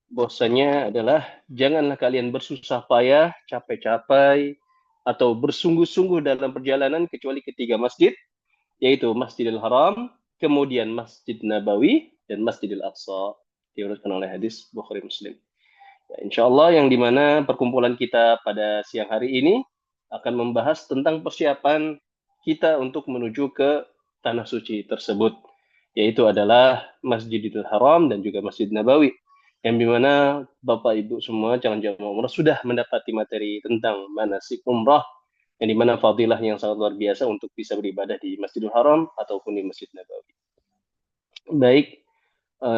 bahwasanya adalah janganlah kalian bersusah payah, capek-capek atau bersungguh-sungguh dalam perjalanan kecuali ketiga masjid, yaitu Masjidil Haram, kemudian Masjid Nabawi dan Masjidil Aqsa. Diurutkan oleh hadis Bukhari Muslim. Ya, insya Allah yang dimana perkumpulan kita pada siang hari ini akan membahas tentang persiapan kita untuk menuju ke tanah suci tersebut, yaitu adalah Masjidil Haram dan juga Masjid Nabawi, yang dimana Bapak Ibu semua calon jamaah umrah sudah mendapati materi tentang manasik umrah, yang dimana fadilah yang sangat luar biasa untuk bisa beribadah di Masjidil Haram ataupun di Masjid Nabawi. Baik,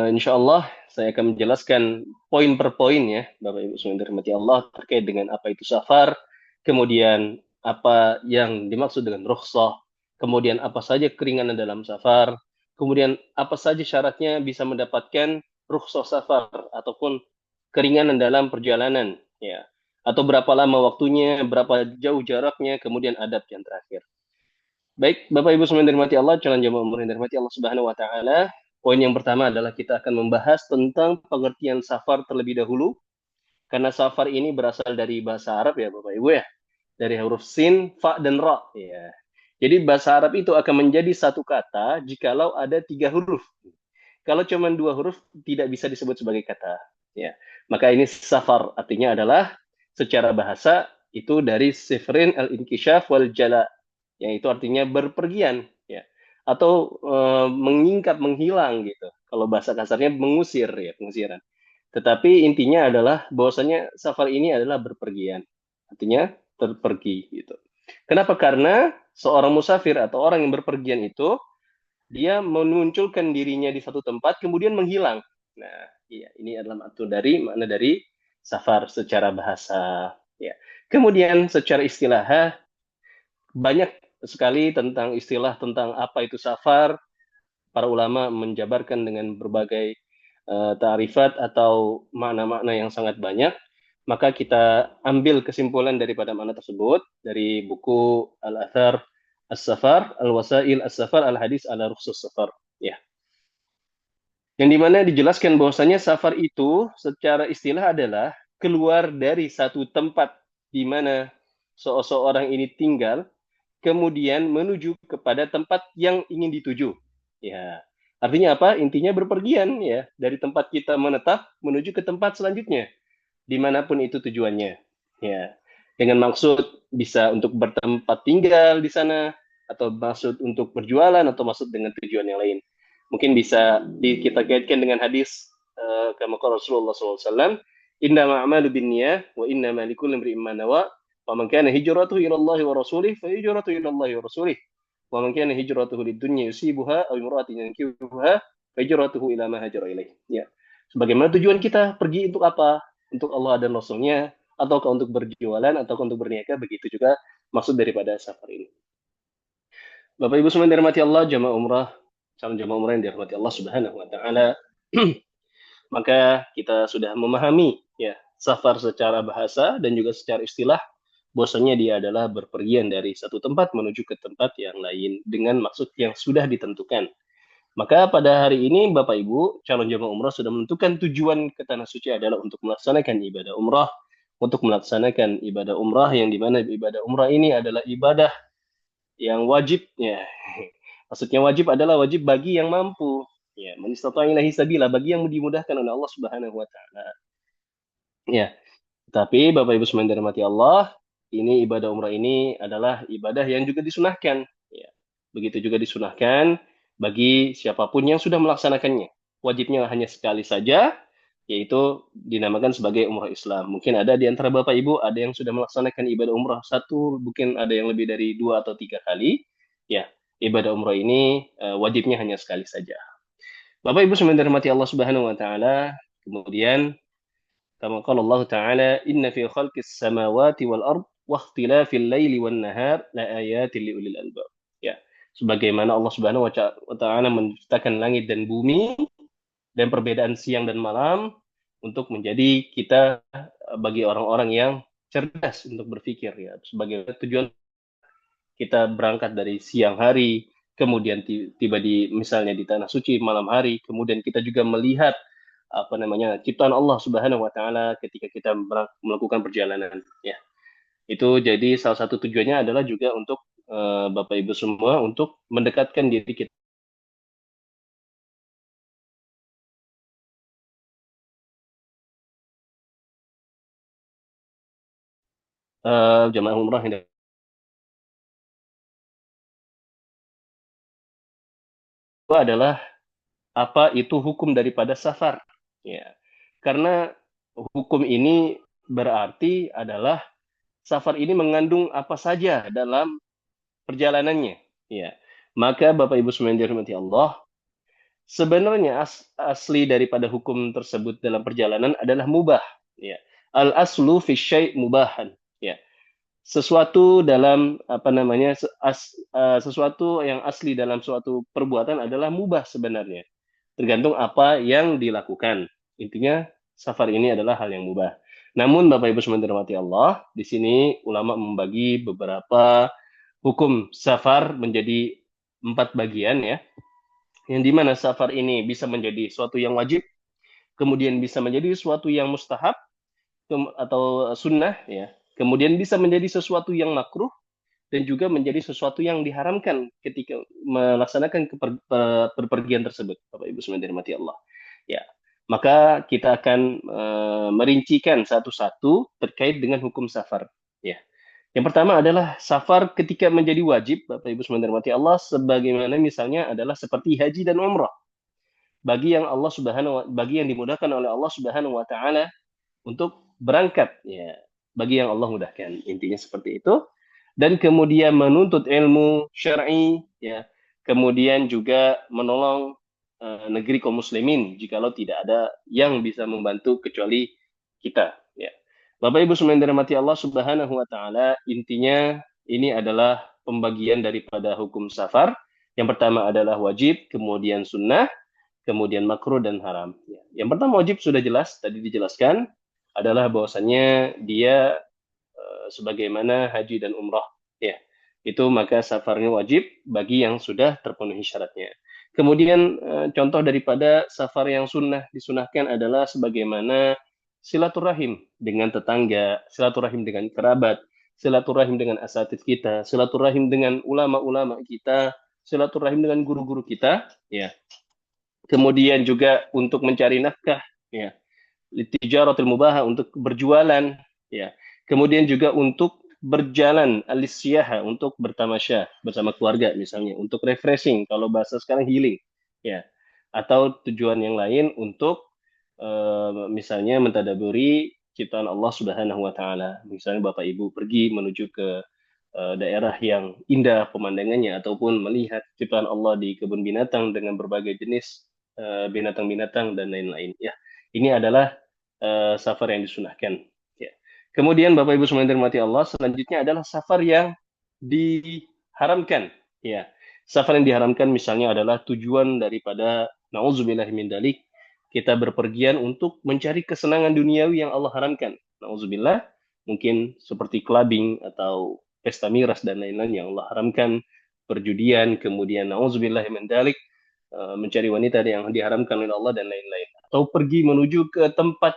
insya Allah saya akan menjelaskan poin per poin ya, Bapak Ibu semua yang dirahmati Allah, terkait dengan apa itu safar, kemudian apa yang dimaksud dengan rukhsah, kemudian apa saja keringanan dalam safar, kemudian apa saja syaratnya bisa mendapatkan rukhsah safar ataupun keringanan dalam perjalanan, ya, atau berapa lama waktunya, berapa jauh jaraknya, kemudian adab yang terakhir. Baik, Bapak Ibu semua yang dirahmati Allah, calon jamaah umroh yang dirahmati Allah Subhanahu wa taala. Poin yang pertama adalah kita akan membahas tentang pengertian safar terlebih dahulu, karena safar ini berasal dari bahasa Arab ya Bapak Ibu ya, dari huruf sin, fa dan ra ya. Jadi bahasa Arab itu akan menjadi satu kata jikalau ada tiga huruf. Kalau cuma dua huruf tidak bisa disebut sebagai kata ya. Maka ini safar artinya adalah secara bahasa itu dari sifrin al-inkishaf wal jala, yang itu artinya berpergian ya, atau menyingkap, menghilang gitu. Kalau bahasa kasarnya mengusir ya, pengusiran. Tetapi intinya adalah bahwasanya safar ini adalah berpergian, artinya terpergi gitu. Kenapa? Karena seorang musafir atau orang yang berpergian itu dia memunculkan dirinya di satu tempat kemudian menghilang. Nah, iya, ini adalah makna dari safar secara bahasa ya. Kemudian secara istilah banyak sekali tentang istilah tentang apa itu safar. Para ulama menjabarkan dengan berbagai ta'rifat atau makna-makna yang sangat banyak. Maka kita ambil kesimpulan daripada makna tersebut dari buku Al-Athar As-Safar, Al-Wasail As-Safar, Al-Hadis ala Rukhsus Safar. Ya. Yang dimana dijelaskan bahwasanya safar itu secara istilah adalah keluar dari satu tempat di mana seseorang ini tinggal kemudian menuju kepada tempat yang ingin dituju. Ya, artinya apa? Intinya berpergian ya, dari tempat kita menetap menuju ke tempat selanjutnya, dimanapun itu tujuannya. Ya, dengan maksud bisa untuk bertempat tinggal di sana, atau maksud untuk berjualan, atau maksud dengan tujuan yang lain. Mungkin bisa kita kaitkan dengan hadis kama qala Rasulullah SAW, inna ma'amalu binniyah wa inna ma likulli imri'in ma nawa. ومن كان هجرته إلى الله ورسوله فهجرته إلى الله ورسوله ومن كان هجرته للدنيا يصيبها أو امرأة ينكحها فهجرته إلى ما هاجر إليه. Ya. Sebagaimana tujuan kita pergi untuk apa? Untuk Allah dan Rasulnya, ataukah untuk berjualan, ataukah untuk berniaga, begitu juga maksud daripada safar ini. Bapak Ibu semua yang dirahmati Allah, jamaah umrah, calon jamaah umrah yang dirahmati Allah Subhanahu wa taala. Maka kita sudah memahami ya safar secara bahasa dan juga secara istilah, bahwasanya dia adalah berpergian dari satu tempat menuju ke tempat yang lain dengan maksud yang sudah ditentukan. Maka pada hari ini Bapak Ibu calon jemaah umrah sudah menentukan tujuan ke tanah suci adalah untuk melaksanakan ibadah umrah, untuk melaksanakan ibadah umrah yang dimana ibadah umrah ini adalah ibadah yang wajib ya. Maksudnya wajib adalah wajib bagi yang mampu. Ya, man istata'a ilaihi sabila, bagi yang dimudahkan oleh Allah Subhanahu wa taala. Ya, tapi Bapak Ibu semua yang dirahmati Allah, ini ibadah umrah ini adalah ibadah yang juga disunahkan. Ya. Begitu juga disunahkan bagi siapapun yang sudah melaksanakannya. Wajibnya hanya sekali saja, yaitu dinamakan sebagai umrah Islam. Mungkin ada di antara Bapak Ibu, ada yang sudah melaksanakan ibadah umrah satu, mungkin ada yang lebih dari dua atau tiga kali. Ya, ibadah umrah ini wajibnya hanya sekali saja. Bapak Ibu semua yang dirahmati Allah Subhanahu wa taala, kemudian kama qala Allah Ta'ala, inna fi khalqis samawati wal ard wa ikhtilafil laili wan nahar la ayatin liulil albab. Ya, sebagaimana Allah Subhanahu wa taala menciptakan langit dan bumi dan perbedaan siang dan malam untuk menjadi kita bagi orang-orang yang cerdas untuk berpikir ya. Sebagai tujuan kita berangkat dari siang hari, kemudian tiba di misalnya di tanah suci malam hari, kemudian kita juga melihat apa namanya ciptaan Allah Subhanahu wa taala ketika kita melakukan perjalanan ya. Itu jadi salah satu tujuannya adalah juga untuk Bapak Ibu semua untuk mendekatkan diri kita jamaah umrah yang itu adalah apa itu hukum daripada safar ya. Karena hukum ini berarti adalah safar ini mengandung apa saja dalam perjalanannya ya. Maka Bapak Ibu semua yang dirahmati Allah, sebenarnya asli daripada hukum tersebut dalam perjalanan adalah mubah ya. Al aslu fi syai' mubahan ya. Sesuatu dalam apa namanya sesuatu yang asli dalam suatu perbuatan adalah mubah sebenarnya, tergantung apa yang dilakukan. Intinya safar ini adalah hal yang mubah. Namun Bapak Ibu semua dirahmati Allah, di sini ulama membagi beberapa hukum safar menjadi 4 bagian ya, yang dimana safar ini bisa menjadi suatu yang wajib, kemudian bisa menjadi suatu yang mustahab atau sunnah ya, kemudian bisa menjadi sesuatu yang makruh, dan juga menjadi sesuatu yang diharamkan ketika melaksanakan perpergian tersebut, Bapak Ibu semua dirahmati Allah. Ya, maka kita akan merincikan satu-satu terkait dengan hukum safar. Ya, yang pertama adalah safar ketika menjadi wajib, Bapak Ibu semua dirahmati Allah, sebagaimana misalnya adalah seperti haji dan umrah. Bagi yang dimudahkan oleh Allah Subhanahu Wa Taala untuk berangkat, ya, bagi yang Allah mudahkan. Intinya seperti itu. Dan kemudian menuntut ilmu syar'i ya, kemudian juga menolong negeri kaum muslimin jikalau tidak ada yang bisa membantu kecuali kita ya. Bapak Ibu semua yang dirahmati Allah Subhanahu wa taala, intinya ini adalah pembagian daripada hukum safar. Yang pertama adalah wajib, kemudian sunnah, kemudian makruh dan haram ya. Yang pertama wajib sudah jelas tadi dijelaskan, adalah bahwasannya dia sebagaimana haji dan umrah ya, itu maka safarnya wajib bagi yang sudah terpenuhi syaratnya. Kemudian contoh daripada safar yang sunnah disunahkan adalah sebagaimana silaturahim dengan tetangga, silaturahim dengan kerabat, silaturahim dengan asatidz kita, silaturahim dengan ulama-ulama kita, silaturahim dengan guru-guru kita ya. Kemudian juga untuk mencari nafkah ya, litijaratul mubaha, untuk berjualan ya. Kemudian juga untuk berjalan alisyaha, untuk bertamasya bersama keluarga misalnya, untuk refreshing kalau bahasa sekarang healing ya. Atau tujuan yang lain untuk misalnya mentadaburi ciptaan Allah Subhanahu wa taala. Misalnya Bapak Ibu pergi menuju ke daerah yang indah pemandangannya, ataupun melihat ciptaan Allah di kebun binatang dengan berbagai jenis binatang-binatang dan lain-lain ya. Ini adalah safar yang disunahkan ya. Kemudian Bapak Ibu semua yang dirahmati Allah, selanjutnya adalah safar yang diharamkan ya. Safar yang diharamkan misalnya adalah tujuan daripada nauzubillah min dalik, kita berpergian untuk mencari kesenangan duniawi yang Allah haramkan. Nauzubillah, mungkin seperti clubbing atau pesta miras dan lain-lain yang Allah haramkan, perjudian, kemudian nauzubillah min dalik, mencari wanita yang diharamkan oleh Allah dan lain-lain, atau pergi menuju ke tempat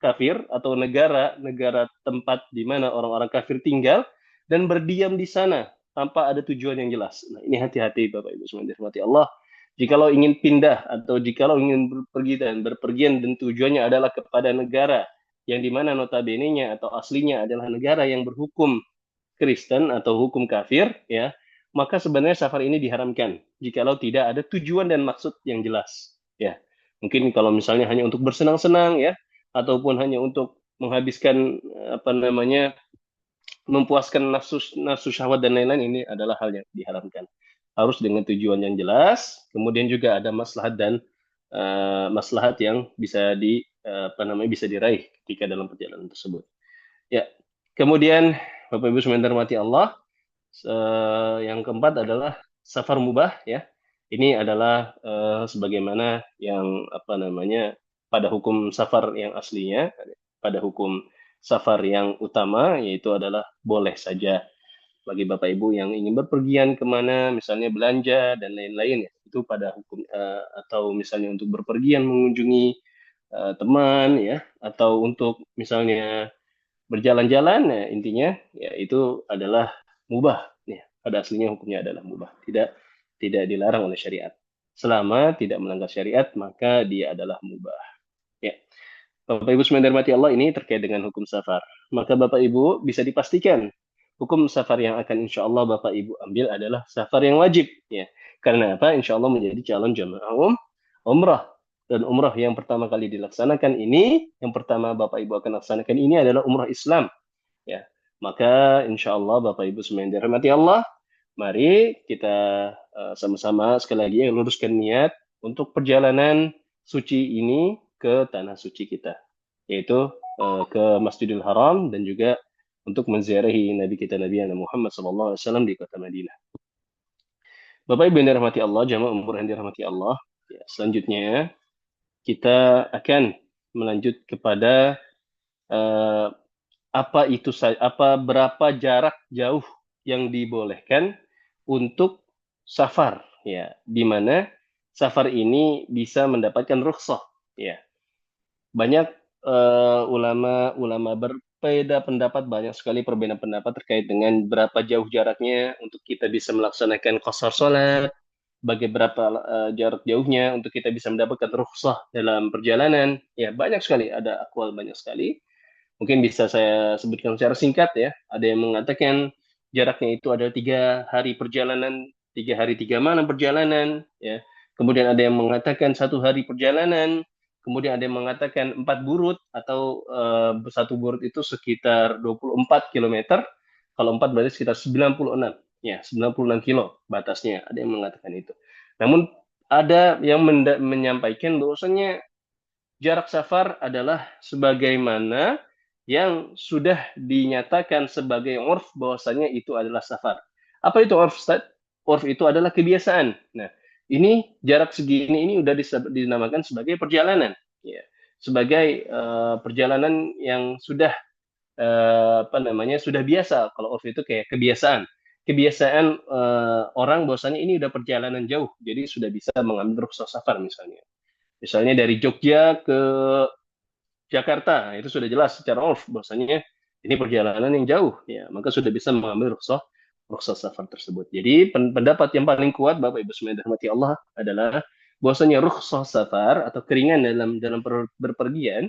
kafir atau negara-negara tempat di mana orang-orang kafir tinggal dan berdiam di sana tanpa ada tujuan yang jelas. Nah, ini hati-hati Bapak Ibu semua dirahmati Allah. Jikalau ingin pindah atau jikalau ingin pergi dan berpergian dan tujuannya adalah kepada negara yang dimana notabene-nya atau aslinya adalah negara yang berhukum Kristen atau hukum kafir ya, maka sebenarnya safar ini diharamkan jikalau tidak ada tujuan dan maksud yang jelas ya. Mungkin kalau misalnya hanya untuk bersenang-senang ya, ataupun hanya untuk menghabiskan apa namanya memuaskan nafsu nafsu syahwat dan lain-lain, ini adalah hal yang diharamkan. Harus dengan tujuan yang jelas, kemudian juga ada maslahat dan maslahat yang bisa apa namanya bisa diraih ketika dalam perjalanan tersebut. Ya. Kemudian Bapak Ibu semua yang dirahmati Allah, yang keempat adalah safar mubah ya. Ini adalah sebagaimana yang apa namanya pada hukum safar yang aslinya, pada hukum safar yang utama, yaitu adalah boleh saja bagi Bapak Ibu yang ingin berpergian kemana, misalnya belanja dan lain-lain ya, itu pada hukum atau misalnya untuk berpergian mengunjungi teman ya, atau untuk misalnya berjalan-jalan, ya intinya ya itu adalah mubah ya. Pada aslinya hukumnya adalah mubah, tidak dilarang oleh syariat. Selama tidak melanggar syariat, maka dia adalah mubah. Ya. Bapak Ibu semua yang dirahmati Allah, ini terkait dengan hukum safar. Maka Bapak Ibu bisa dipastikan hukum safar yang akan insya Allah Bapak Ibu ambil adalah safar yang wajib. Ya. Karena apa? Insya Allah menjadi calon jamaah umrah. Dan umrah yang pertama kali dilaksanakan ini, yang pertama Bapak Ibu akan laksanakan ini adalah umrah Islam. Ya. Maka insya Allah Bapak Ibu semua yang dirahmati Allah, mari kita sama-sama sekali lagi luruskan niat untuk perjalanan suci ini ke tanah suci kita, yaitu ke Masjidil Haram dan juga untuk menziarahi Nabi kita Nabi Muhammad SAW di kota Madinah. Bapak Ibu yang dirahmati Allah, jamaah umur yang dirahmati Allah, ya, selanjutnya kita akan melanjut kepada uh, berapa jarak jauh yang dibolehkan untuk safar, ya, di mana safar ini bisa mendapatkan rukhsah, ya. Banyak ulama berbeda pendapat, banyak sekali perbedaan pendapat terkait dengan berapa jauh jaraknya untuk kita bisa melaksanakan qasar salat, berapa jarak jauhnya untuk kita bisa mendapatkan rukhsah dalam perjalanan. Ya, banyak sekali, ada akwal banyak sekali. Mungkin bisa saya sebutkan secara singkat ya. Ada yang mengatakan jaraknya itu adalah 3 hari perjalanan, 3 hari 3 malam perjalanan. Ya. Kemudian ada yang mengatakan 1 hari perjalanan. Kemudian ada yang mengatakan 4 burut atau satu burut itu sekitar 24 kilometer. Kalau 4 berarti sekitar 96. Ya, 96 kilo batasnya. Ada yang mengatakan itu. Namun ada yang menyampaikan bahwasanya jarak safar adalah sebagaimana yang sudah dinyatakan sebagai urf bahwasanya itu adalah safar. Apa itu urf, Ustaz? Urf itu adalah kebiasaan. Nah, ini jarak segini ini sudah dinamakan sebagai perjalanan, ya. Sebagai perjalanan yang sudah sudah biasa. Kalau urf itu kayak kebiasaan. Kebiasaan orang bahwasanya ini udah perjalanan jauh, jadi sudah bisa mengambil rukhsah safar misalnya. Misalnya dari Jogja ke Jakarta, itu sudah jelas secara off bahwasanya ini perjalanan yang jauh, ya, maka sudah bisa mengambil rukhsah safar tersebut. Jadi pendapat yang paling kuat Bapak Ibu semua yang dirahmati Allah adalah bahwasanya rukhsah safar atau keringan dalam berpergian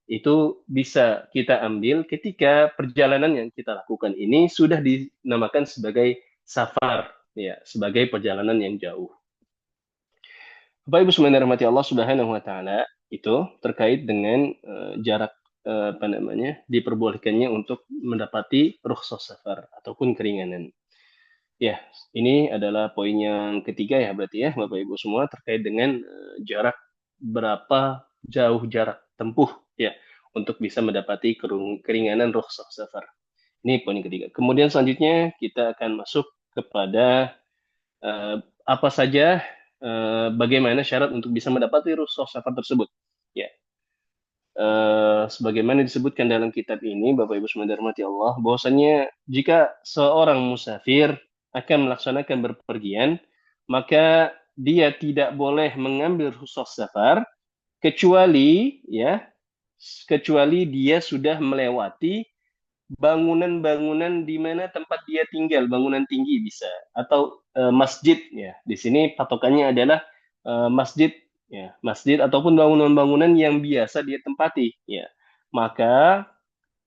itu bisa kita ambil ketika perjalanan yang kita lakukan ini sudah dinamakan sebagai safar, ya, sebagai perjalanan yang jauh. Bapak Ibu semua yang dirahmati Allah Subhanahu wa taala, itu terkait dengan jarak diperbolehkannya untuk mendapati rukhsah safar ataupun keringanan. Ya, ini adalah poin yang ketiga ya berarti ya Bapak Ibu semua terkait dengan jarak, berapa jauh jarak tempuh ya untuk bisa mendapati keringanan rukhsah safar. Ini poin yang ketiga. Kemudian selanjutnya kita akan masuk kepada apa saja bagaimana syarat untuk bisa mendapati rukhsah safar tersebut. Ya, sebagaimana disebutkan dalam kitab ini, Bapak Ibu semua dirahmati Allah, bahwasanya jika seorang musafir akan melaksanakan berpergian, maka dia tidak boleh mengambil rukhsah safar kecuali dia sudah melewati bangunan-bangunan di mana tempat dia tinggal, bangunan tinggi bisa, atau masjid ya. Di sini patokannya adalah masjid ya, masjid ataupun bangunan-bangunan yang biasa dia tempati ya. Maka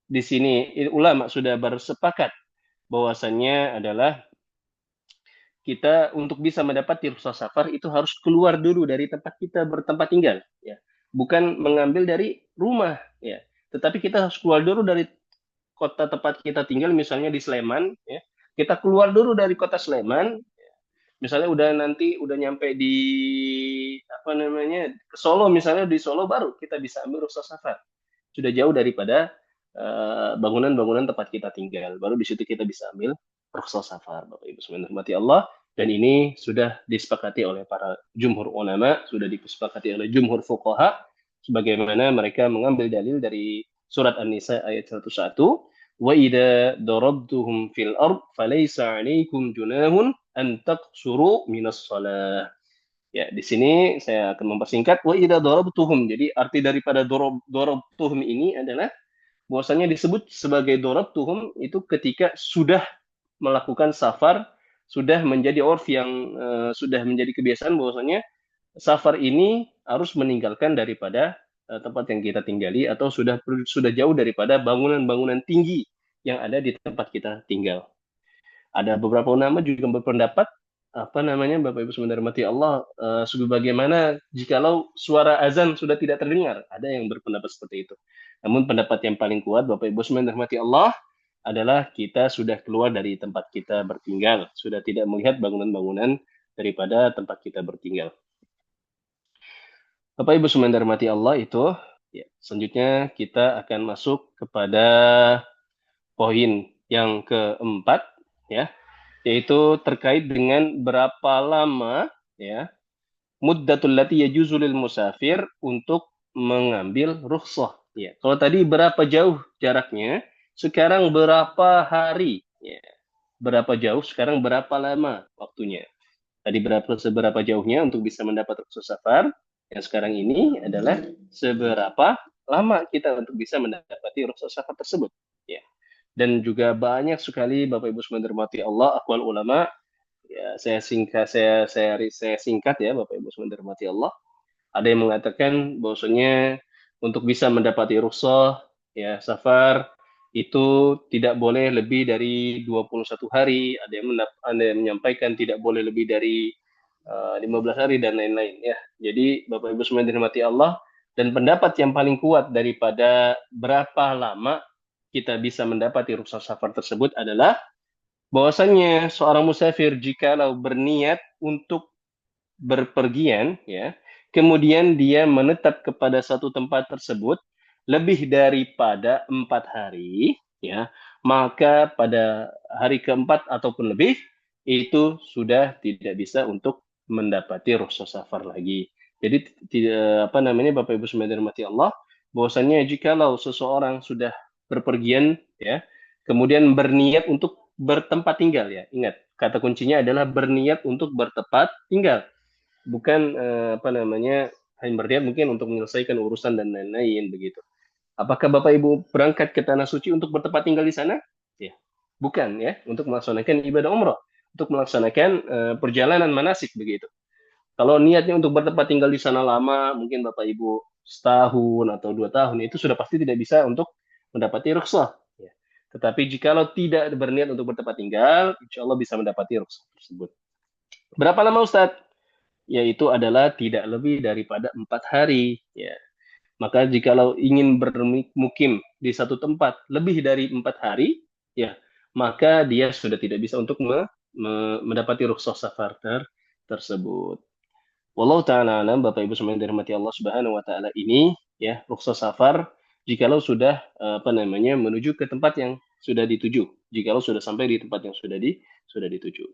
di sini ulama sudah bersepakat bahwasannya adalah kita untuk bisa mendapati rukhsah safar itu harus keluar dulu dari tempat kita bertempat tinggal ya. Bukan mengambil dari rumah ya, tetapi kita harus keluar dulu dari kota tempat kita tinggal, misalnya di Sleman, ya, kita keluar dulu dari kota Sleman, misalnya udah nyampe di ke Solo, misalnya di Solo baru kita bisa ambil rukhsah safar. Sudah jauh daripada bangunan-bangunan tempat kita tinggal, baru di situ kita bisa ambil rukhsah safar, Bapak Ibu semua hormati Allah. Dan ini sudah disepakati oleh para jumhur ulama, sudah disepakati oleh jumhur fuqaha, sebagaimana mereka mengambil dalil dari surat An-Nisa ayat 101, wa idza darabtuhum fil ard falaysa 'alaikum junahun an taqsuru minas shalah. Ya, di sini saya akan mempersingkat wa idza darabtuhum. Jadi arti daripada darabtuhum ini adalah bahwasanya disebut sebagai darabtuhum itu ketika sudah melakukan safar, sudah menjadi urf yang sudah menjadi kebiasaan bahwasanya safar ini harus meninggalkan daripada tempat yang kita tinggali atau sudah jauh daripada bangunan-bangunan tinggi yang ada di tempat kita tinggal. Ada beberapa ulama juga berpendapat apa namanya Bapak Ibu sebenarnya mati Allah bagaimana jikalau suara azan sudah tidak terdengar, ada yang berpendapat seperti itu. Namun pendapat yang paling kuat Bapak Ibu sebenarnya mati Allah adalah kita sudah keluar dari tempat kita bertinggal, sudah tidak melihat bangunan-bangunan daripada tempat kita bertinggal. Bapak Ibu sebenarnya mati Allah itu ya, selanjutnya kita akan masuk kepada poin yang keempat ya, yaitu terkait dengan berapa lama ya muddatul lati yajuzu lil musafir untuk mengambil rukhsah ya. Kalau tadi berapa jauh jaraknya, sekarang berapa hari ya. Berapa jauh, sekarang berapa lama waktunya. Tadi seberapa jauhnya untuk bisa mendapat rukhsah safar, yang sekarang ini adalah seberapa lama kita untuk bisa mendapati rukhsah safar tersebut ya. Dan juga banyak sekali Bapak Ibu sekalian dirahmati Allah aqwal ulama. Ya, saya singkat ya Bapak Ibu sekalian dirahmati Allah. Ada yang mengatakan bahwasanya untuk bisa mendapati rukhsah ya safar itu tidak boleh lebih dari 21 hari, ada yang menyampaikan tidak boleh lebih dari 15 hari dan lain-lain ya. Jadi Bapak Ibu sekalian dirahmati Allah, dan pendapat yang paling kuat daripada berapa lama kita bisa mendapati rukhsah safar tersebut adalah bahwasanya seorang musafir jikalau berniat untuk berpergian ya, kemudian dia menetap kepada satu tempat tersebut lebih daripada 4 hari ya, maka pada hari keempat ataupun lebih itu sudah tidak bisa untuk mendapati rukhsah safar lagi. Jadi tidak apa namanya Bapak Ibu sekalian dirahmati Allah, bahwasanya jikalau seseorang sudah berpergian ya, kemudian berniat untuk bertempat tinggal ya. Ingat, kata kuncinya adalah berniat untuk bertempat tinggal, bukan apa namanya hanya berniat mungkin untuk menyelesaikan urusan dan lain-lain begitu. Apakah Bapak Ibu berangkat ke tanah suci untuk bertempat tinggal di sana? Ya, bukan ya, untuk melaksanakan ibadah umrah, untuk melaksanakan perjalanan manasik begitu. Kalau niatnya untuk bertempat tinggal di sana lama, mungkin Bapak Ibu setahun atau 2 tahun, itu sudah pasti tidak bisa untuk mendapati rukhsah. Ya. Tetapi jikalau tidak berniat untuk bertempat tinggal, insya Allah bisa mendapati rukhsah tersebut. Berapa lama Ustadz? Yaitu adalah tidak lebih daripada 4 hari. Ya. Maka jikalau ingin bermukim di satu tempat lebih dari 4 hari, ya maka dia sudah tidak bisa untuk mendapati rukhsah safar tersebut. Wallahu ta'ala alam, Bapak Ibu semuanya dirahmati Allah Subhanahu wa taala, ini ya rukhsah safar jikalau sudah apa namanya menuju ke tempat yang sudah dituju. Jikalau sudah sampai di tempat yang sudah dituju.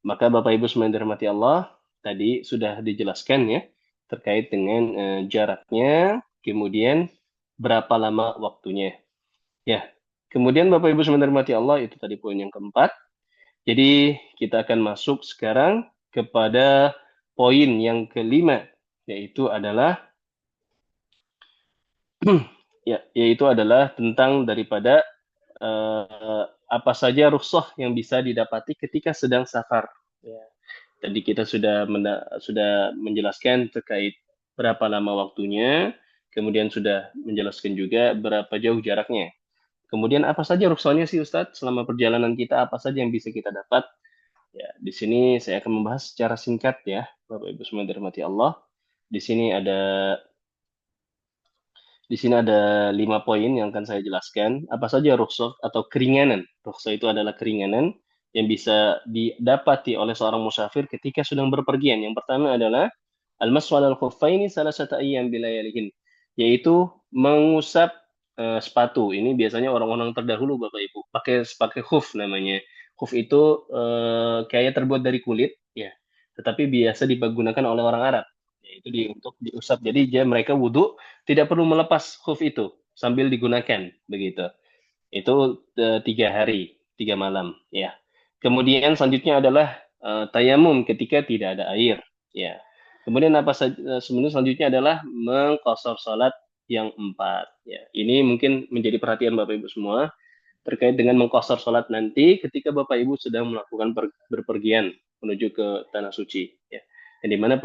Maka Bapak Ibu semuanya dirahmati Allah, tadi sudah dijelaskan ya terkait dengan jaraknya, kemudian berapa lama waktunya. Ya. Kemudian Bapak Ibu semuanya dirahmati Allah, itu tadi poin yang keempat. Jadi kita akan masuk sekarang kepada poin yang kelima, yaitu adalah yaitu adalah tentang daripada apa saja rukhsah yang bisa didapati ketika sedang safar. Ya. Tadi kita sudah menjelaskan terkait berapa lama waktunya, kemudian sudah menjelaskan juga berapa jauh jaraknya. Kemudian apa saja rukhsahnya sih Ustadz selama perjalanan kita, apa saja yang bisa kita dapat? Ya, di sini saya akan membahas secara singkat ya, Bapak Ibu semua dirahmati Allah. Di sini ada 5 poin yang akan saya jelaskan. Apa saja rukhsah atau keringanan? Rukhsah itu adalah keringanan yang bisa didapati oleh seorang musafir ketika sedang berpergian. Yang pertama adalah al-mashu 'alal khuffaini salasata ayyam bilayalihin, yaitu mengusap sepatu. Ini biasanya orang-orang terdahulu Bapak Ibu pakai khuf namanya. Khuf itu kayak terbuat dari kulit ya, tetapi biasa digunakan oleh orang Arab. Yaitu untuk diusap. Jadi mereka wudhu tidak perlu melepas khuf itu sambil digunakan begitu. Itu 3 hari 3 malam ya. Kemudian selanjutnya adalah tayamum ketika tidak ada air ya. Kemudian apa saja selanjutnya adalah mengqashar salat yang 4. Ya, ini mungkin menjadi perhatian Bapak Ibu semua terkait dengan mengqashar salat nanti ketika Bapak Ibu sedang melakukan berpergian menuju ke tanah suci. Ya, yang dimana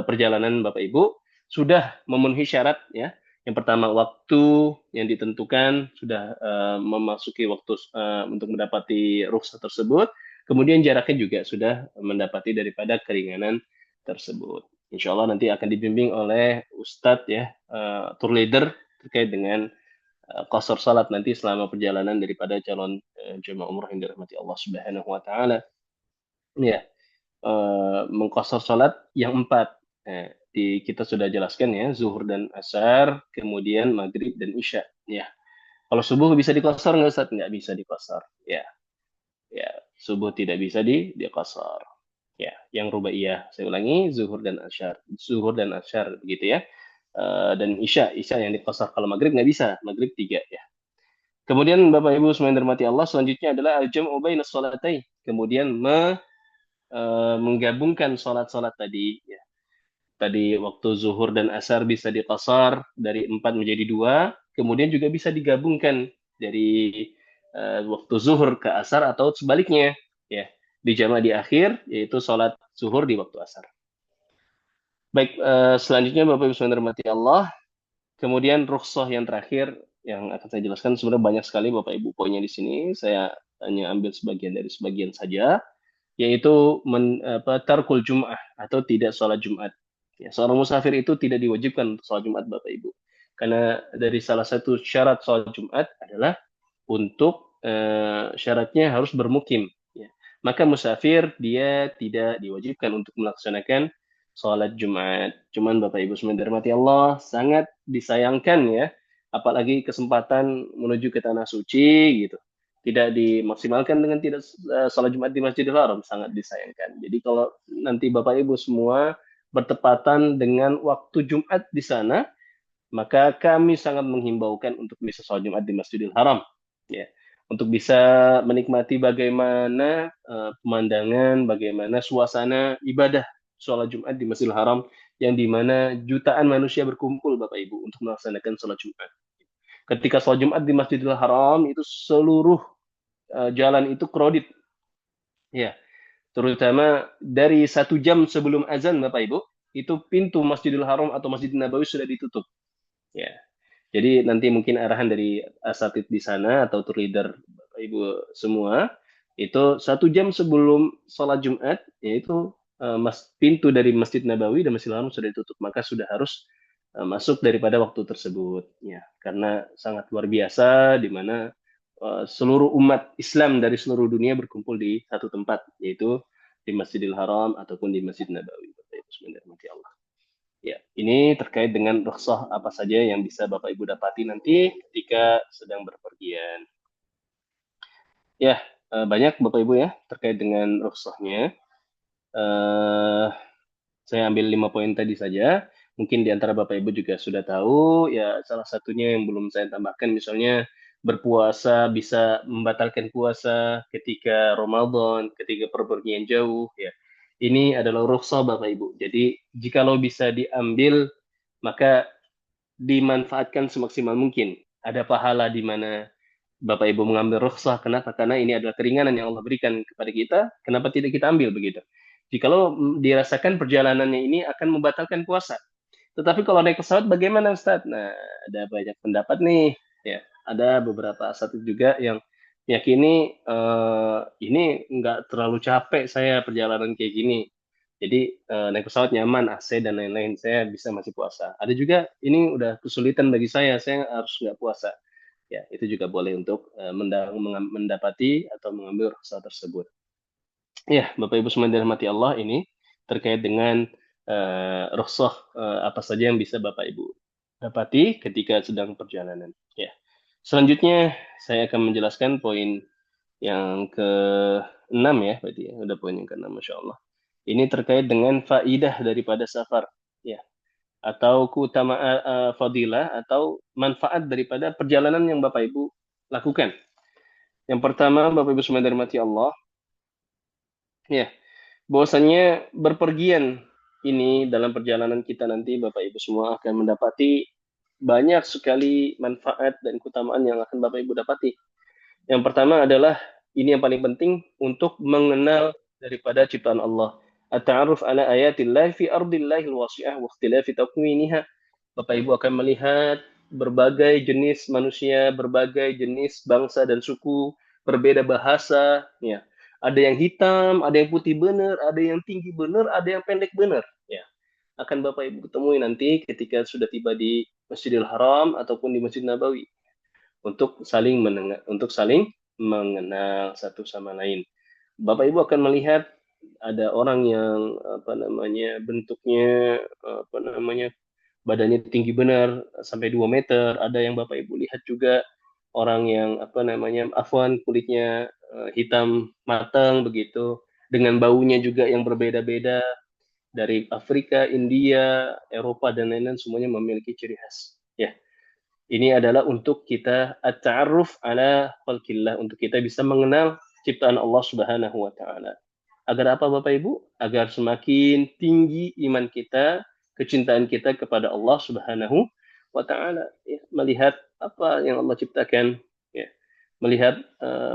perjalanan Bapak Ibu sudah memenuhi syarat. Ya, yang pertama waktu yang ditentukan sudah memasuki waktu untuk mendapati rukhsah tersebut. Kemudian jaraknya juga sudah mendapati daripada keringanan tersebut. Insya Allah nanti akan dibimbing oleh Ustadz ya, tour leader terkait dengan qasar salat nanti selama perjalanan daripada calon jemaah umroh yang dirahmati Allah Subhanahu wa taala. Ya, mengqasar salat yang 4. Kita sudah jelaskan ya, zuhur dan asar, kemudian maghrib dan isya. Ya, kalau subuh bisa dikosor nggak Ustaz? Nggak bisa dikosor. Ya, ya, subuh tidak bisa dikosor. Ya, yang rubaiyah. Saya ulangi, zuhur dan asyar begitu ya. Dan isya yang dikosor. Kalau maghrib nggak bisa, maghrib 3 ya. Kemudian Bapak Ibu semua yang dirahmati Allah, selanjutnya adalah al-jam'u bainas shalatain. Kemudian menggabungkan salat-salat tadi ya. Tadi waktu zuhur dan asar bisa diqasar dari 4 menjadi 2, kemudian juga bisa digabungkan dari waktu zuhur ke asar atau sebaliknya ya. Dijamak di akhir yaitu salat zuhur di waktu asar. Baik, selanjutnya Bapak Ibu semua yang dirahmati Allah, kemudian rukhsah yang terakhir yang akan saya jelaskan sebenarnya banyak sekali Bapak Ibu poinnya di sini. Saya hanya ambil sebagian saja, yaitu tarkul Jum'ah atau tidak sholat Jumat. Ya, seorang musafir itu tidak diwajibkan untuk sholat Jumat Bapak Ibu. Karena dari salah satu syarat sholat Jumat adalah untuk syaratnya harus bermukim. Ya. Maka musafir dia tidak diwajibkan untuk melaksanakan sholat Jumat. Cuman Bapak Ibu semua dirahmati Allah, sangat disayangkan ya, apalagi kesempatan menuju ke tanah suci gitu. Tidak dimaksimalkan dengan tidak sholat Jumat di Masjidil Haram, sangat disayangkan. Jadi kalau nanti Bapak Ibu semua bertepatan dengan waktu Jumat di sana, maka kami sangat menghimbaukan untuk bisa sholat Jumat di Masjidil Haram. Ya, untuk bisa menikmati bagaimana pemandangan, bagaimana suasana ibadah sholat Jumat di Masjidil Haram, yang dimana jutaan manusia berkumpul Bapak Ibu untuk melaksanakan sholat Jumat. Ketika sholat Jumat di Masjidil Haram itu seluruh jalan itu crowded, ya, terutama dari 1 jam sebelum azan Bapak Ibu, itu pintu Masjidil Haram atau Masjid Nabawi sudah ditutup. Ya, jadi nanti mungkin arahan dari asatid di sana atau tour leader Bapak Ibu semua itu 1 jam sebelum sholat Jumat, yaitu pintu dari Masjid Nabawi dan Masjidil Haram sudah ditutup, maka sudah harus masuk daripada waktu tersebut. Ya, karena sangat luar biasa di mana seluruh umat Islam dari seluruh dunia berkumpul di satu tempat, yaitu di Masjidil Haram ataupun di Masjid Nabawi. Bapak Ibu sekalian, Allah. Ya, ini terkait dengan rukhsah apa saja yang bisa Bapak Ibu dapati nanti ketika sedang berpergian. Ya, banyak Bapak Ibu ya terkait dengan rukhsahnya. Saya ambil 5 poin tadi saja. Mungkin di antara Bapak Ibu juga sudah tahu, ya salah satunya yang belum saya tambahkan misalnya berpuasa bisa membatalkan puasa ketika Ramadan, ketika perpergian jauh ya. Ini adalah rukhsah Bapak Ibu. Jadi jikalau bisa diambil maka dimanfaatkan semaksimal mungkin. Ada pahala di mana Bapak Ibu mengambil rukhsah. Kenapa? Karena ini adalah keringanan yang Allah berikan kepada kita. Kenapa tidak kita ambil begitu? Jikalau dirasakan perjalanannya ini akan membatalkan puasa. Tetapi kalau naik pesawat bagaimana Ustaz? Nah, ada banyak pendapat nih. Ya, ada beberapa asatid juga yang yakini ini nggak terlalu capek saya perjalanan kayak gini. Jadi naik pesawat nyaman, AC dan lain-lain, saya bisa masih puasa. Ada juga ini udah kesulitan bagi saya harus nggak puasa. Ya, itu juga boleh untuk mendapati atau mengambil rukhsah tersebut. Ya, Bapak Ibu semua yang dirahmati Allah, ini terkait dengan rukhsah apa saja yang bisa Bapak Ibu dapati ketika sedang perjalanan. Ya. Selanjutnya saya akan menjelaskan poin yang ke-6 ya, berarti ya, udah poin yang ke-6, Masya Allah. Ini terkait dengan faidah daripada safar, ya, atau keutamaan fadilah atau manfaat daripada perjalanan yang Bapak Ibu lakukan. Yang pertama, Bapak Ibu semua yang dirahmati Allah, ya, bahwasanya berpergian ini dalam perjalanan kita nanti Bapak Ibu semua akan mendapati banyak sekali manfaat dan keutamaan yang akan Bapak Ibu dapati. Yang pertama adalah ini yang paling penting untuk mengenal daripada ciptaan Allah. At-ta'aruf ala ayatillah fi ardillahi al-wasi'ah wa ikhtilafi takwiniha. Bapak Ibu akan melihat berbagai jenis manusia, berbagai jenis bangsa dan suku, berbeda bahasa, ya. Ada yang hitam, ada yang putih benar, ada yang tinggi benar, ada yang pendek benar, ya. Akan Bapak Ibu ketemui nanti ketika sudah tiba di Masjidil Haram ataupun di Masjid Nabawi untuk saling mengenal satu sama lain. Bapak Ibu akan melihat ada orang yang bentuknya badannya tinggi benar sampai 2 meter, ada yang Bapak Ibu lihat juga orang yang afwan kulitnya hitam matang begitu, dengan baunya juga yang berbeda-beda dari Afrika, India, Eropa dan lain-lain semuanya memiliki ciri khas. Ya. Ini adalah untuk kita at-ta'arruf ala khalqillah, untuk kita bisa mengenal ciptaan Allah Subhanahu wa taala. Agar apa Bapak Ibu? Agar semakin tinggi iman kita, kecintaan kita kepada Allah Subhanahu wa taala, ya, melihat apa yang Allah ciptakan, ya. Melihat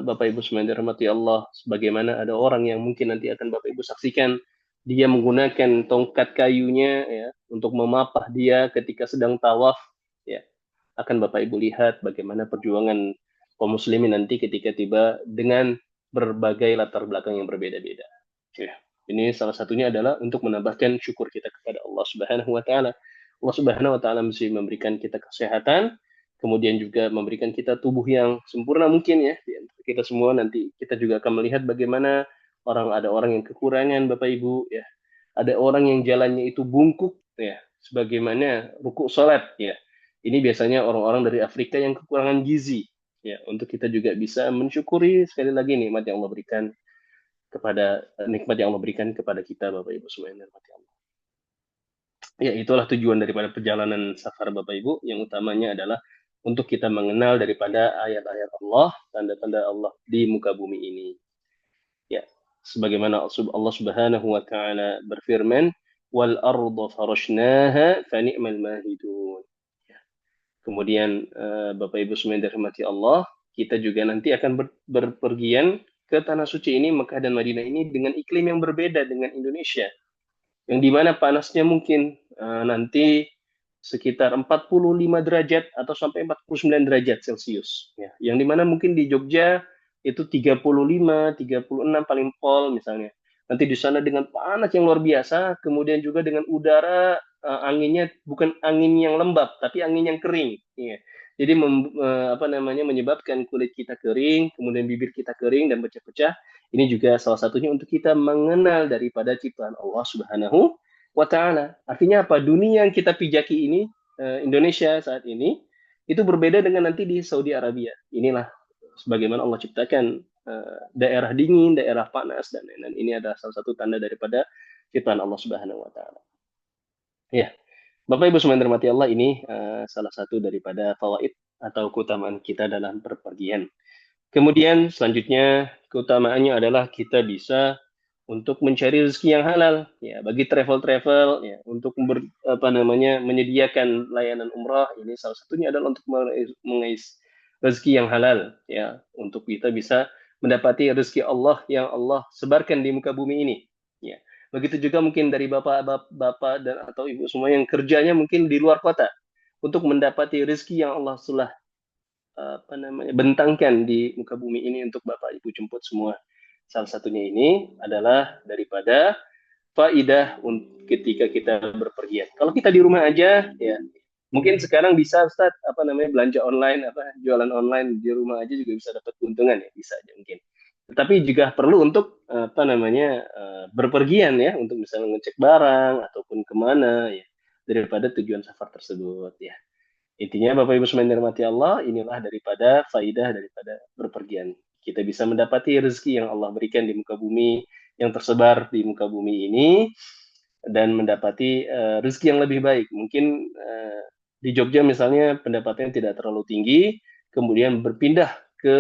Bapak Ibu semuanya dirahmati Allah, sebagaimana ada orang yang mungkin nanti akan Bapak Ibu saksikan dia menggunakan tongkat kayunya, ya, untuk memapah dia ketika sedang tawaf, ya. Akan Bapak Ibu lihat bagaimana perjuangan kaum muslimin nanti ketika tiba dengan berbagai latar belakang yang berbeda-beda. Ya. Ini salah satunya adalah untuk menambahkan syukur kita kepada Allah Subhanahu wa taala. Allah Subhanahu wa taala mesti memberikan kita kesehatan, kemudian juga memberikan kita tubuh yang sempurna mungkin, ya. Kita semua nanti kita juga akan melihat bagaimana ada orang yang kekurangan Bapak Ibu, ya. Ada orang yang jalannya itu bungkuk, ya, sebagaimana rukuk salat, ya. Ini biasanya orang-orang dari Afrika yang kekurangan gizi. Ya, untuk kita juga bisa mensyukuri sekali lagi nikmat yang Allah berikan kepada kita Bapak Ibu semuanya. Ya, itulah tujuan daripada perjalanan safar Bapak Ibu, yang utamanya adalah untuk kita mengenal daripada ayat-ayat Allah, tanda-tanda Allah di muka bumi ini. Ya, sebagaimana Allah Subhanahu wa taala berfirman, "Wal arda farashnaha fa ni'mal mahidun." Kemudian Bapak Ibu semuanya dirahmati Allah, kita juga nanti akan berpergian ke tanah suci ini, Mekah dan Madinah ini, dengan iklim yang berbeda dengan Indonesia, yang dimana panasnya mungkin nanti sekitar 45 derajat atau sampai 49 derajat Celcius, ya. Yang dimana mungkin di Jogja itu 35, 36 paling pol misalnya. Nanti di sana dengan panas yang luar biasa, kemudian juga dengan udara anginnya bukan angin yang lembab, tapi angin yang kering. Ya. Jadi menyebabkan kulit kita kering, kemudian bibir kita kering dan pecah-pecah. Ini juga salah satunya untuk kita mengenal daripada ciptaan Allah Subhanahu wa ta'ala. Artinya apa? Dunia yang kita pijaki ini, Indonesia saat ini, itu berbeda dengan nanti di Saudi Arabia. Inilah sebagaimana Allah ciptakan daerah dingin, daerah panas, dan lain-lain. Ini adalah salah satu tanda daripada ciptaan Allah Subhanahu wa ta'ala. Ya, Bapak Ibu semuanya dirahmati Allah, ini salah satu daripada fawaid atau keutamaan kita dalam perpergian. Kemudian selanjutnya keutamaannya adalah kita bisa untuk mencari rezeki yang halal, ya, bagi travel ya, untuk menyediakan layanan umrah. Ini salah satunya adalah untuk mengais rezeki yang halal, ya, untuk kita bisa mendapati rezeki Allah yang Allah sebarkan di muka bumi ini, ya. Begitu juga mungkin dari bapak dan atau ibu semua yang kerjanya mungkin di luar kota, untuk mendapati rezeki yang Allah sudah bentangkan di muka bumi ini untuk Bapak Ibu jemput semua. Salah satunya ini adalah daripada faidah ketika kita berpergian. Kalau kita di rumah aja, ya mungkin sekarang bisa Ustaz belanja online, jualan online di rumah aja juga bisa dapat keuntungan, ya, bisa aja mungkin. Tetapi juga perlu untuk berpergian, ya, untuk misalnya ngecek barang ataupun kemana, ya, daripada tujuan safar tersebut, ya. Intinya Bapak Ibu semuanya dirahmati Allah, inilah daripada faidah daripada berpergian. Kita bisa mendapati rezeki yang Allah berikan di muka bumi, yang tersebar di muka bumi ini, dan mendapati rezeki yang lebih baik. Mungkin di Jogja misalnya pendapatannya tidak terlalu tinggi, kemudian berpindah ke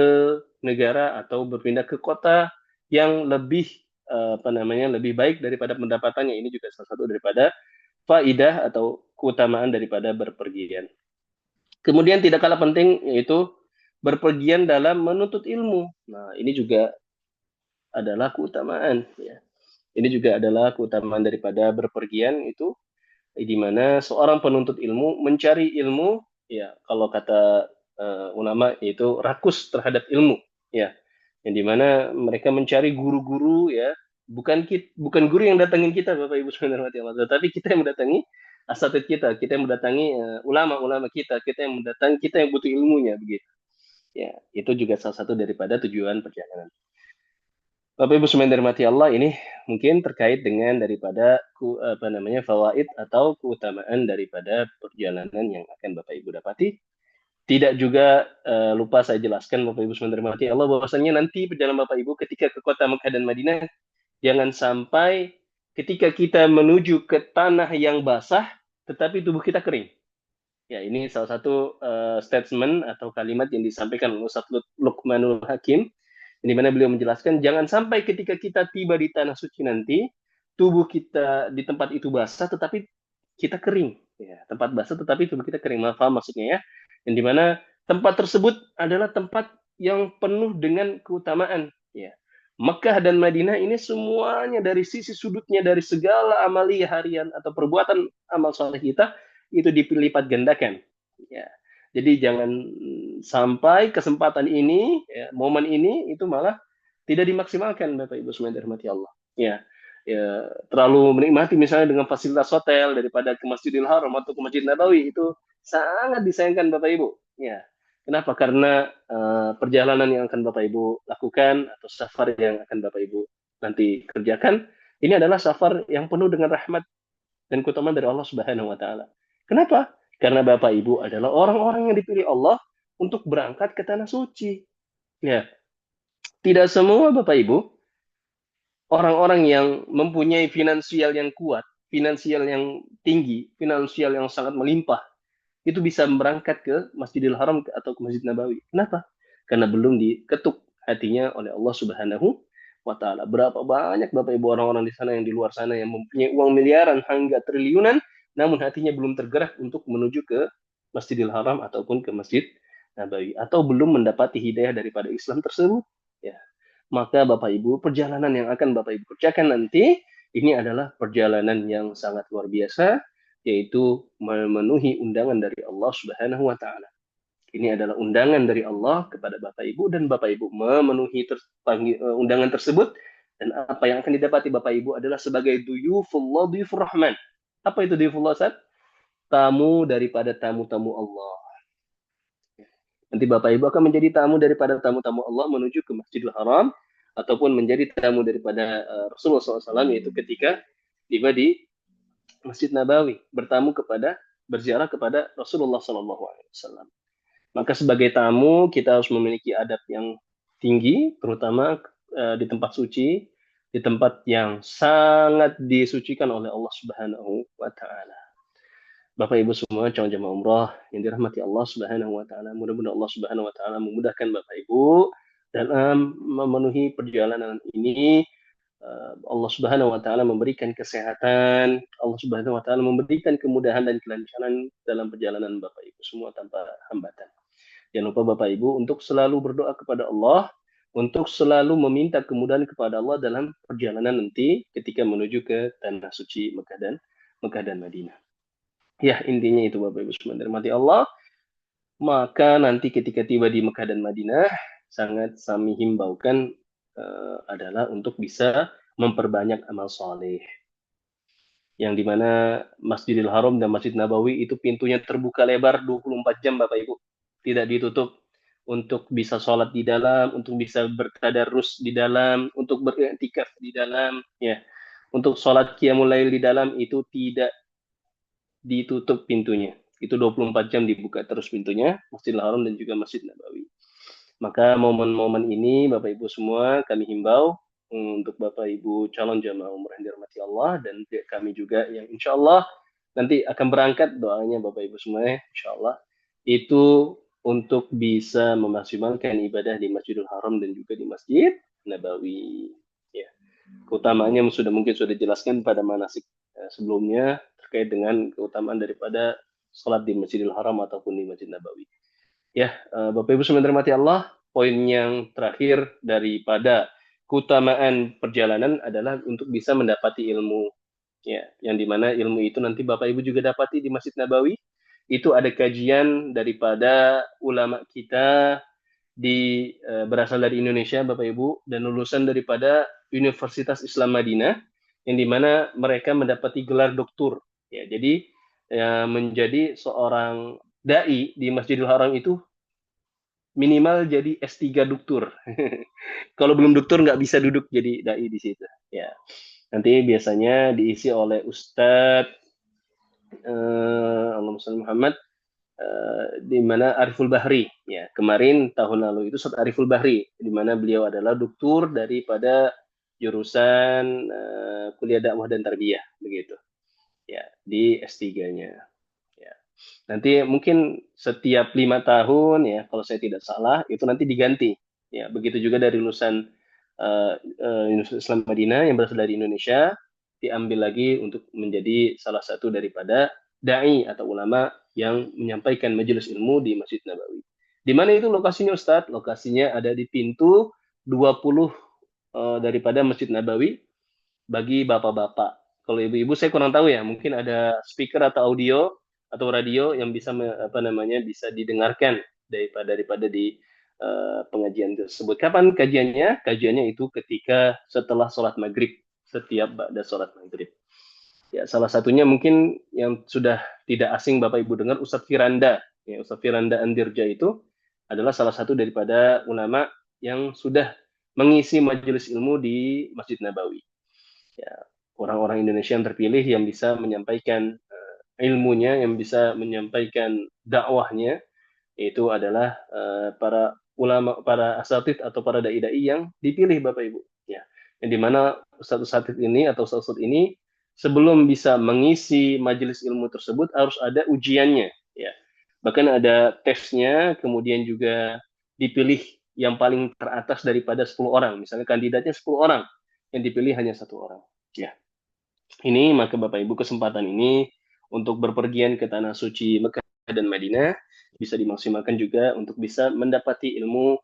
negara atau berpindah ke kota yang lebih lebih baik daripada pendapatannya. Ini juga salah satu daripada faidah atau keutamaan daripada berpergian. Kemudian tidak kalah penting yaitu berpergian dalam menuntut ilmu. Nah, ini juga adalah keutamaan ya. Ini juga adalah keutamaan daripada berpergian itu di mana seorang penuntut ilmu mencari ilmu ya kalau kata ulama itu rakus terhadap ilmu ya. Yang di mana mereka mencari guru-guru ya, bukan guru yang datangin kita Bapak Ibu Saudara Allah, tetapi kita yang mendatangi asatid kita yang mendatangi ulama-ulama kita yang mendatangi, kita yang butuh ilmunya begitu. Ya, itu juga salah satu daripada tujuan perjalanan. Bapak Ibu semua yang dirahmati Allah, ini mungkin terkait dengan daripada fawaid atau keutamaan daripada perjalanan yang akan Bapak Ibu dapati. Tidak juga lupa saya jelaskan Bapak Ibu semua yang dirahmati Allah bahwasanya nanti perjalanan Bapak Ibu ketika ke kota Mekah dan Madinah jangan sampai ketika kita menuju ke tanah yang basah tetapi tubuh kita kering. Ya, ini salah satu statement atau kalimat yang disampaikan oleh Ustaz Luqmanul Hakim, di mana beliau menjelaskan jangan sampai ketika kita tiba di tanah suci nanti tubuh kita di tempat itu basah tetapi kita kering. Ya, tempat basah tetapi tubuh kita kering. Paham maksudnya ya? Yang di mana tempat tersebut adalah tempat yang penuh dengan keutamaan. Ya. Mekah dan Madinah ini semuanya dari sisi sudutnya dari segala amalia harian atau perbuatan amal soleh kita itu dilipat gandakan. Ya. Jadi jangan sampai kesempatan ini, ya, momen ini itu malah tidak dimaksimalkan Bapak Ibu semua dirahmati Allah. Ya, ya terlalu menikmati misalnya dengan fasilitas hotel daripada ke Masjidil Haram atau ke Masjid Nabawi itu sangat disayangkan Bapak Ibu. Ya. Kenapa? Karena perjalanan yang akan Bapak Ibu lakukan atau safar yang akan Bapak Ibu nanti kerjakan ini adalah safar yang penuh dengan rahmat dan keutamaan dari Allah Subhanahu wa taala. Kenapa? Karena Bapak Ibu adalah orang-orang yang dipilih Allah untuk berangkat ke tanah suci. Ya, tidak semua Bapak Ibu orang-orang yang mempunyai finansial yang kuat, finansial yang tinggi, finansial yang sangat melimpah, itu bisa berangkat ke Masjidil Haram atau ke Masjid Nabawi. Kenapa? Karena belum diketuk hatinya oleh Allah Subhanahu wa taala. Berapa banyak Bapak Ibu orang-orang di sana yang di luar sana yang mempunyai uang miliaran hingga triliunan namun hatinya belum tergerak untuk menuju ke Masjidil Haram ataupun ke Masjid Nabawi atau belum mendapati hidayah daripada Islam tersebut. Ya. Maka Bapak Ibu, perjalanan yang akan Bapak Ibu kerjakan nanti ini adalah perjalanan yang sangat luar biasa yaitu memenuhi undangan dari Allah Subhanahu wa taala. Ini adalah undangan dari Allah kepada Bapak Ibu dan Bapak Ibu memenuhi undangan tersebut dan apa yang akan didapati Bapak Ibu adalah sebagai duyufullah duyufur rahman. Apa itu duyufullah Ustaz? Tamu daripada tamu-tamu Allah. Nanti Bapak Ibu akan menjadi tamu daripada tamu-tamu Allah menuju ke Masjidil Haram ataupun menjadi tamu daripada Rasulullah SAW yaitu ketika tiba di Masjid Nabawi berziarah kepada Rasulullah SAW. Maka sebagai tamu kita harus memiliki adab yang tinggi, terutama di tempat suci, di tempat yang sangat disucikan oleh Allah Subhanahu wa taala. Bapak Ibu semua calon jemaah umrah yang dirahmati Allah Subhanahu wa taala, mudah-mudahan Allah Subhanahu wa taala memudahkan Bapak Ibu dalam memenuhi perjalanan ini. Allah Subhanahu wa taala memberikan kesehatan, Allah Subhanahu wa taala memberikan kemudahan dan kelancaran dalam perjalanan Bapak Ibu semua tanpa hambatan. Jangan lupa Bapak Ibu untuk selalu berdoa kepada Allah, untuk selalu meminta kemudahan kepada Allah dalam perjalanan nanti ketika menuju ke tanah suci Mekah dan Madinah. Ya, intinya itu Bapak Ibu semua dirahmati Allah. Maka nanti ketika tiba di Mekah dan Madinah, sangat kami himbaukan adalah untuk bisa memperbanyak amal soleh. Yang dimana Masjidil Haram dan Masjid Nabawi itu pintunya terbuka lebar 24 jam Bapak Ibu. Tidak ditutup untuk bisa sholat di dalam, untuk bisa bertadarus di dalam, untuk beriktikaf di dalam, ya. Untuk sholat qiyamul lail di dalam itu tidak ditutup pintunya. Itu 24 jam dibuka terus pintunya, Masjidil Haram dan juga Masjid Nabawi. Maka momen-momen ini Bapak Ibu semua kami himbau untuk Bapak Ibu calon jamaah umrah yang dirahmati Allah dan kami juga yang insya Allah nanti akan berangkat, doanya Bapak Ibu semua insya Allah itu untuk bisa memaksimalkan ibadah di Masjidil Haram dan juga di Masjid Nabawi. Ya. Keutamaannya mungkin sudah dijelaskan pada manasik sebelumnya terkait dengan keutamaan daripada sholat di Masjidil Haram ataupun di Masjid Nabawi. Ya, Bapak Ibu semua dirahmati Allah, poin yang terakhir daripada keutamaan perjalanan adalah untuk bisa mendapati ilmu. Ya, yang dimana ilmu itu nanti Bapak Ibu juga dapati di Masjid Nabawi. Itu ada kajian daripada ulama kita berasal dari Indonesia, Bapak Ibu, dan lulusan daripada Universitas Islam Madinah, yang dimana mereka mendapati gelar doktur. Ya, jadi menjadi seorang dai di Masjidil Haram itu minimal jadi S3 doktur. Kalau belum doktur nggak bisa duduk jadi dai di situ. Ya, nanti biasanya diisi oleh Ustadz Allahumma Muhammad di mana Ariful Bahri. Ya, kemarin tahun lalu itu Ustaz Ariful Bahri, di mana beliau adalah doktur daripada jurusan kuliah dakwah dan tarbiyah begitu. Ya, di S3-nya. Ya. Nanti mungkin setiap 5 tahun ya, kalau saya tidak salah, itu nanti diganti. Ya, begitu juga dari lulusan Universitas Islam Madinah yang berasal dari Indonesia, diambil lagi untuk menjadi salah satu daripada dai atau ulama yang menyampaikan majelis ilmu di Masjid Nabawi. Di mana itu lokasinya Ustadz? Lokasinya ada di pintu 20 daripada Masjid Nabawi bagi bapak-bapak. Kalau ibu-ibu saya kurang tahu ya, mungkin ada speaker atau audio atau radio yang bisa bisa didengarkan daripada di pengajian tersebut. Kapan kajiannya? Kajiannya itu ketika setelah sholat maghrib, setiap ba'da sholat maghrib. Ya, salah satunya mungkin yang sudah tidak asing Bapak Ibu dengar, Ustadz Firanda. Ya, Ustadz Firanda Andirja itu adalah salah satu daripada ulama yang sudah mengisi majelis ilmu di Masjid Nabawi. Ya, orang-orang Indonesia yang terpilih yang bisa menyampaikan ilmunya, yang bisa menyampaikan dakwahnya, itu adalah para ulama, para asatid atau para dai-dai yang dipilih Bapak Ibu. Ya, yang dimana ustadz-ustadz ini atau ustadz ini sebelum bisa mengisi majelis ilmu tersebut harus ada ujiannya. Ya, bahkan ada tesnya, kemudian juga dipilih yang paling teratas daripada 10 orang. Misalnya kandidatnya 10 orang, yang dipilih hanya 1 orang. Ya, ini maka Bapak Ibu kesempatan ini untuk berpergian ke tanah suci Mekah dan Madinah bisa dimaksimalkan juga untuk bisa mendapati ilmu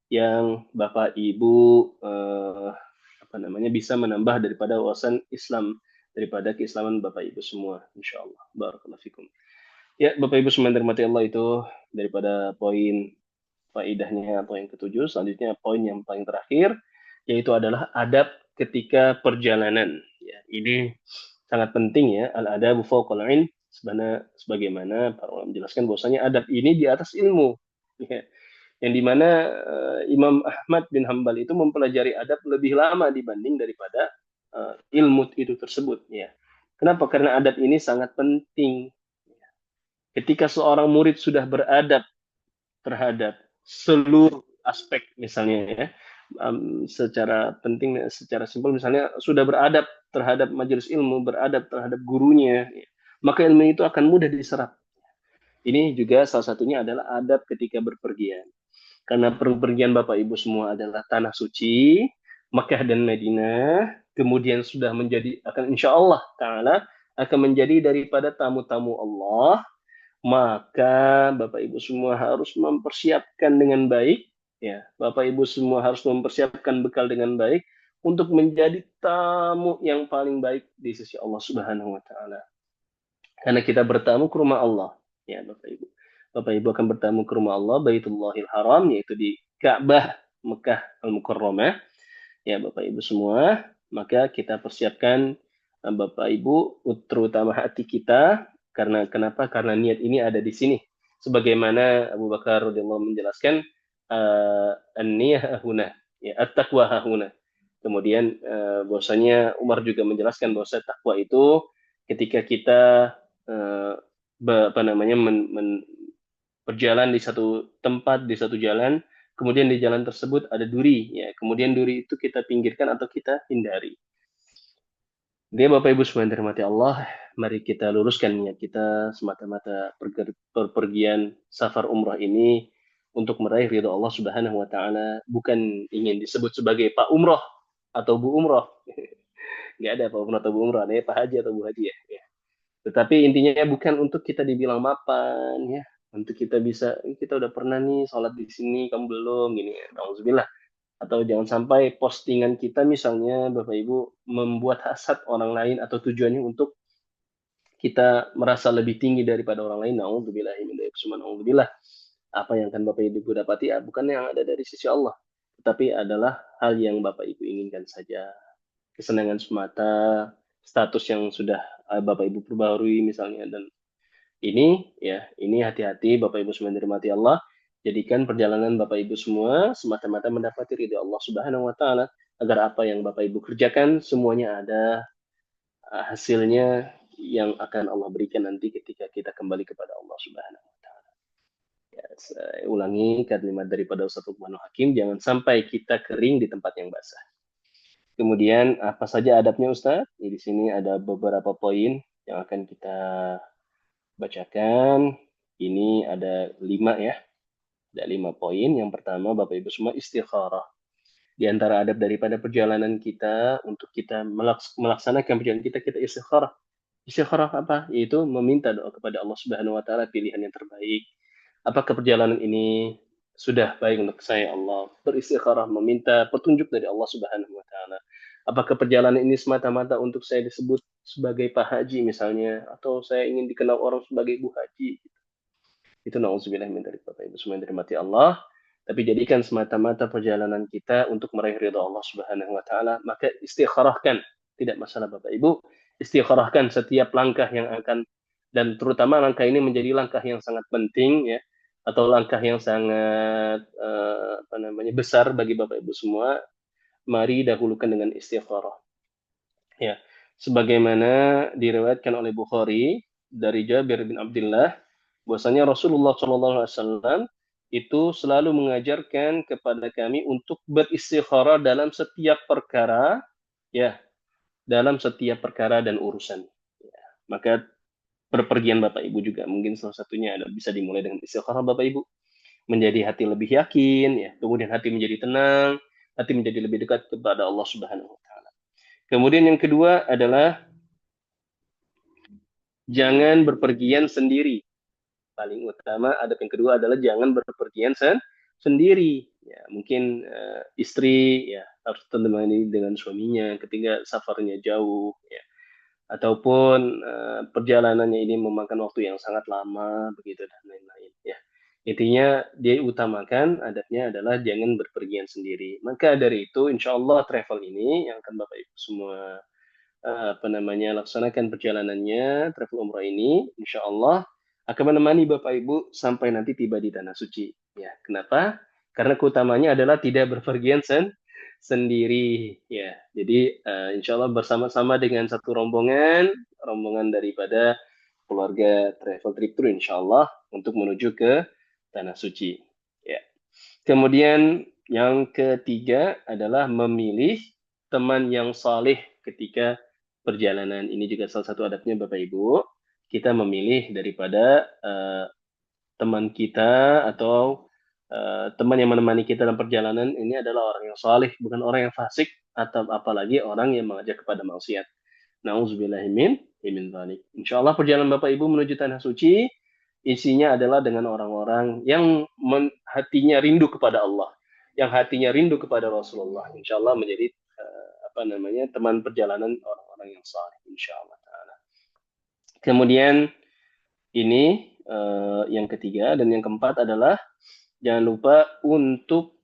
yang Bapak Ibu bisa menambah daripada wawasan Islam, daripada keislaman Bapak Ibu semua, insya Allah. Barakallahu fikum. Ya, Bapak Ibu semua dirahmati Allah, itu daripada poin faidahnya poin ke-7. Selanjutnya poin yang paling terakhir, yaitu adalah adab ketika perjalanan. Ya, ini sangat penting ya, al-adabu fawqal ilm, sebagaimana para ulama menjelaskan bahwasanya adab ini di atas ilmu. Ya, yang dimana Imam Ahmad bin Hambal itu mempelajari adab lebih lama dibanding daripada ilmu itu tersebut. Ya, kenapa? Karena adab ini sangat penting. Ketika seorang murid sudah beradab terhadap seluruh aspek, misalnya ya, secara penting, secara simpel, misalnya sudah beradab terhadap majelis ilmu, beradab terhadap gurunya, ya, maka ilmu itu akan mudah diserap. Ini juga salah satunya adalah adab ketika berpergian. Karena perpergian Bapak Ibu semua adalah tanah suci, Makkah dan Madinah, kemudian sudah menjadi, akan insya Allah Ta'ala akan menjadi daripada tamu-tamu Allah, maka Bapak Ibu semua harus mempersiapkan dengan baik, ya. Bapak Ibu semua harus mempersiapkan bekal dengan baik untuk menjadi tamu yang paling baik di sisi Allah Subhanahu wa taala. Karena kita bertamu ke rumah Allah, ya Bapak Ibu. Bapak Ibu akan bertamu ke rumah Allah, Baitullahil Haram, yaitu di Ka'bah Mekah Al-Mukarramah. Ya Bapak Ibu semua, maka kita persiapkan Bapak Ibu, terutama hati kita. Karena kenapa? Karena niat ini ada di sini. Sebagaimana Abu Bakar radhiyallahu menjelaskan, an-niyah huna, ya, at-taqwa huna. Kemudian bahwasanya Umar juga menjelaskan bahwa takwa itu ketika kita uh, berjalan di satu tempat, di satu jalan, kemudian di jalan tersebut ada duri, ya, kemudian duri itu kita pinggirkan atau kita hindari. Dia Bapak Ibu semua yang dirahmati Allah, mari kita luruskan niat kita semata-mata perpergian safar umrah ini untuk meraih ridho Allah Subhanahu wa taala, bukan ingin disebut sebagai Pak Umroh, atau Bu Umroh. Nggak ada Pak Umroh atau Bu Umroh, ada Pak Haji atau Bu Haji ya. Ya. Tetapi intinya bukan untuk kita dibilang mapan ya, untuk kita bisa kita udah pernah nih sholat di sini kamu belum gini ya. Alhamdulillah. Atau jangan sampai postingan kita misalnya Bapak Ibu membuat hasad orang lain atau tujuannya untuk kita merasa lebih tinggi daripada orang lain. Nauzubillah min dzalik. Nauzubillah. Apa yang akan Bapak Ibu dapati bukan yang ada dari sisi Allah, tetapi adalah hal yang Bapak Ibu inginkan saja. Kesenangan semata, status yang sudah Bapak Ibu perbaharui misalnya, dan ini hati-hati Bapak Ibu semua yang dirahmati Allah. Jadikan perjalanan Bapak Ibu semua semata-mata mendapati ridha Allah Subhanahu wa taala, agar apa yang Bapak Ibu kerjakan semuanya ada hasilnya yang akan Allah berikan nanti ketika kita kembali kepada Allah Subhanahu wa taala. Ya, saya ulangi kalimat daripada Ustaz Luqmanul Hakim, jangan sampai kita kering di tempat yang basah. Kemudian apa saja adabnya Ustaz? Di sini ada beberapa poin yang akan kita bacakan. Ini ada 5 ya. Ada 5 poin. Yang pertama Bapak Ibu semua istikharah. Di antara adab daripada perjalanan kita untuk kita melaksanakan perjalanan kita istikharah. Istikharah apa? Yaitu meminta doa kepada Allah Subhanahu wa taala pilihan yang terbaik. Apakah perjalanan ini sudah baik untuk saya Allah? Beristikharah meminta petunjuk dari Allah Subhanahu wa taala. Apakah perjalanan ini semata-mata untuk saya disebut sebagai Pak Haji misalnya, atau saya ingin dikenal orang sebagai Bu Haji? Itu nauzubillah min dzalik Bapak Ibu semua yang dirahmati Allah. Tapi jadikan semata-mata perjalanan kita untuk meraih ridha Allah Subhanahu wa taala, maka istikharahkan, tidak masalah Bapak Ibu, istikharahkan setiap langkah yang akan, dan terutama langkah ini menjadi langkah yang sangat penting ya, atau langkah yang sangat besar bagi Bapak Ibu semua. Mari dahulukan dengan istikharah. Ya, sebagaimana diriwayatkan oleh Bukhari dari Jabir bin Abdullah, bahwasanya Rasulullah SAW itu selalu mengajarkan kepada kami untuk beristikharah dalam setiap perkara, ya, dalam setiap perkara dan urusan. Ya, maka perpergian Bapak Ibu juga mungkin salah satunya ada bisa dimulai dengan istikharah Bapak Ibu, menjadi hati lebih yakin, ya, kemudian hati menjadi tenang, hati menjadi lebih dekat kepada Allah Subhanahu Wa Taala. Kemudian yang kedua adalah jangan berpergian sendiri. Paling utama adab yang kedua adalah jangan berpergian sendiri. Ya, mungkin istri ya harus ditemani dengan suaminya ketika safarnya jauh ya. Ataupun perjalanannya ini memakan waktu yang sangat lama begitu dan lain-lain ya. Intinya dia utamakan adabnya adalah jangan berpergian sendiri. Maka dari itu insya Allah travel ini yang akan Bapak Ibu semua laksanakan perjalanannya travel umrah ini insya Allah akan menemani Bapak Ibu sampai nanti tiba di tanah suci. Ya, kenapa? Karena keutamanya adalah tidak berpergian sendiri. Ya, jadi insya Allah bersama-sama dengan satu rombongan daripada keluarga travel trip tour insya Allah untuk menuju ke tanah suci. Ya. Kemudian yang ketiga adalah memilih teman yang saleh ketika perjalanan. Ini juga salah satu adabnya Bapak Ibu. Kita memilih daripada teman kita atau teman yang menemani kita dalam perjalanan ini adalah orang yang saleh, bukan orang yang fasik atau apalagi orang yang mengajak kepada maksiat. Nauzubillahimin dzalik. Insyaallah perjalanan Bapak Ibu menuju tanah suci isinya adalah dengan orang-orang yang hatinya rindu kepada Allah, yang hatinya rindu kepada Rasulullah. Insyaallah menjadi teman perjalanan orang-orang yang saleh insyaallah taala. Kemudian ini yang ketiga dan yang keempat adalah jangan lupa untuk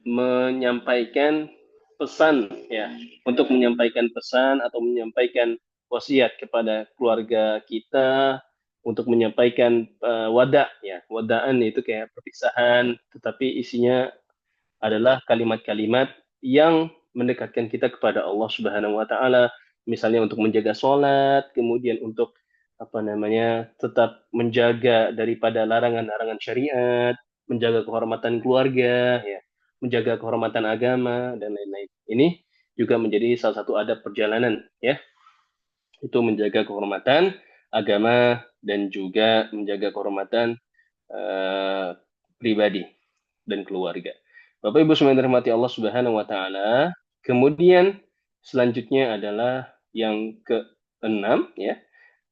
menyampaikan pesan ya, untuk menyampaikan pesan atau menyampaikan wasiat kepada keluarga kita, untuk menyampaikan wada ya, wadaan itu kayak perpisahan, tetapi isinya adalah kalimat-kalimat yang mendekatkan kita kepada Allah Subhanahu wa taala, misalnya untuk menjaga sholat, kemudian untuk tetap menjaga daripada larangan-larangan syariat, menjaga kehormatan keluarga ya, menjaga kehormatan agama dan lain-lain. Ini juga menjadi salah satu adab perjalanan ya. Itu menjaga kehormatan agama dan juga menjaga kehormatan pribadi dan keluarga. Bapak Ibu semua yang dirahmati Allah Subhanahu wa taala, Kemudian selanjutnya adalah yang keenam, ya.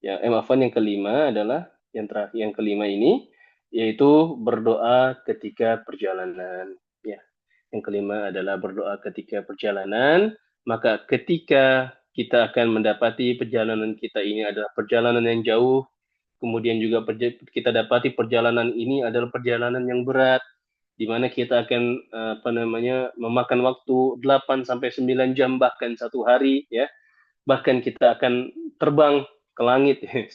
Yang kelima adalah yang terakhir, yang kelima ini yaitu berdoa ketika perjalanan. Ya, yang kelima adalah berdoa ketika perjalanan. Maka ketika kita akan mendapati perjalanan kita ini adalah perjalanan yang jauh, kemudian juga kita dapati perjalanan ini adalah perjalanan yang berat, di mana kita akan memakan waktu 8 sampai 9 jam bahkan satu hari, ya. Bahkan kita akan terbang ke langit, ya.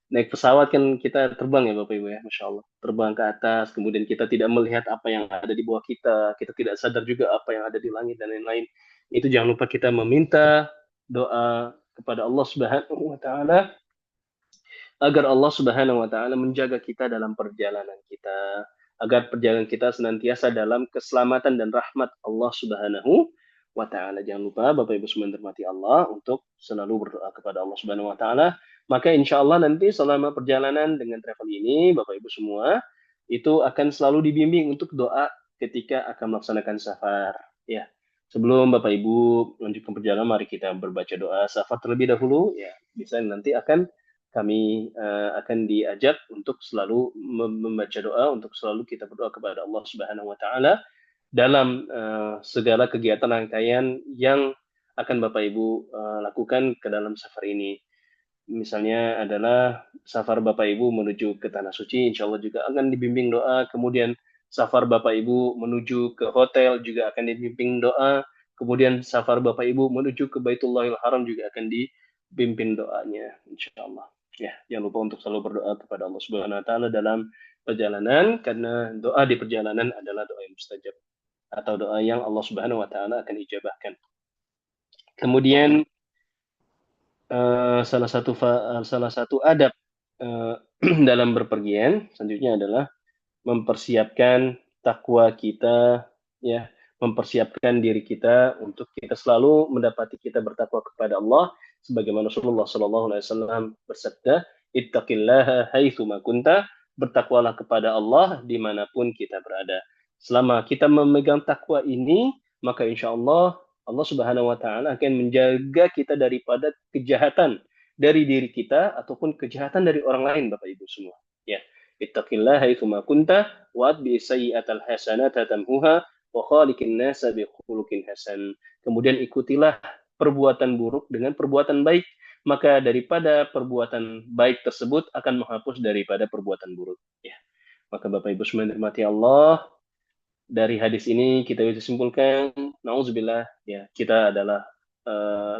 Naik pesawat kan kita terbang, ya Bapak Ibu, ya, Masya Allah. Terbang ke atas, kemudian kita tidak melihat apa yang ada di bawah kita tidak sadar juga apa yang ada di langit dan lain-lain. Itu jangan lupa kita meminta doa kepada Allah Subhanahu wa taala agar Allah Subhanahu wa taala menjaga kita dalam perjalanan kita, agar perjalanan kita senantiasa dalam keselamatan dan rahmat Allah Subhanahu wa taala. Jangan lupa Bapak Ibu semua yang dirahmati Allah untuk selalu berdoa kepada Allah Subhanahu wa taala. Maka insya Allah nanti selama perjalanan dengan travel ini Bapak Ibu semua itu akan selalu dibimbing untuk doa ketika akan melaksanakan safar, ya. Sebelum Bapak Ibu melanjutkan perjalanan, mari kita berbaca doa safar terlebih dahulu, ya. Bisa nanti kami akan diajak untuk selalu membaca doa, untuk selalu kita berdoa kepada Allah Subhanahu wa taala dalam segala kegiatan rangkaian yang akan Bapak Ibu lakukan ke dalam safar ini. Misalnya adalah safar Bapak Ibu menuju ke Tanah Suci, insya Allah juga akan dibimbing doa. Kemudian safar Bapak Ibu menuju ke hotel juga akan dibimbing doa. Kemudian safar Bapak Ibu menuju ke Baitullahil Haram juga akan dibimbing doanya, insya Allah. Ya, jangan lupa untuk selalu berdoa kepada Allah Subhanahu Wa Taala dalam perjalanan, karena doa di perjalanan adalah doa yang mustajab atau doa yang Allah Subhanahu Wa Taala akan ijabahkan. Kemudian salah satu adab dalam berpergian selanjutnya adalah mempersiapkan takwa kita, ya, mempersiapkan diri kita untuk kita selalu mendapati kita bertakwa kepada Allah, sebagaimana Rasulullah Shallallahu Alaihi Wasallam bersabda, ittaqillaha haitsu ma kunta, bertakwalah kepada Allah dimanapun kita berada. Selama kita memegang takwa ini, maka insya Allah Allah Subhanahu Wa Taala akan menjaga kita daripada kejahatan dari diri kita ataupun kejahatan dari orang lain, Bapak Ibu semua. Ya, ittaqillaha haitsu ma kunta wa atbi sayyi'atal hasanata tamhuha wa khaliqin nasa bi khuluqin hasan. Kemudian ikutilah perbuatan buruk dengan perbuatan baik, maka daripada perbuatan baik tersebut akan menghapus daripada perbuatan buruk, ya. Maka Bapak Ibu semua dirahmati Allah, dari hadis ini kita bisa simpulkan, nauzubillah, ya, kita adalah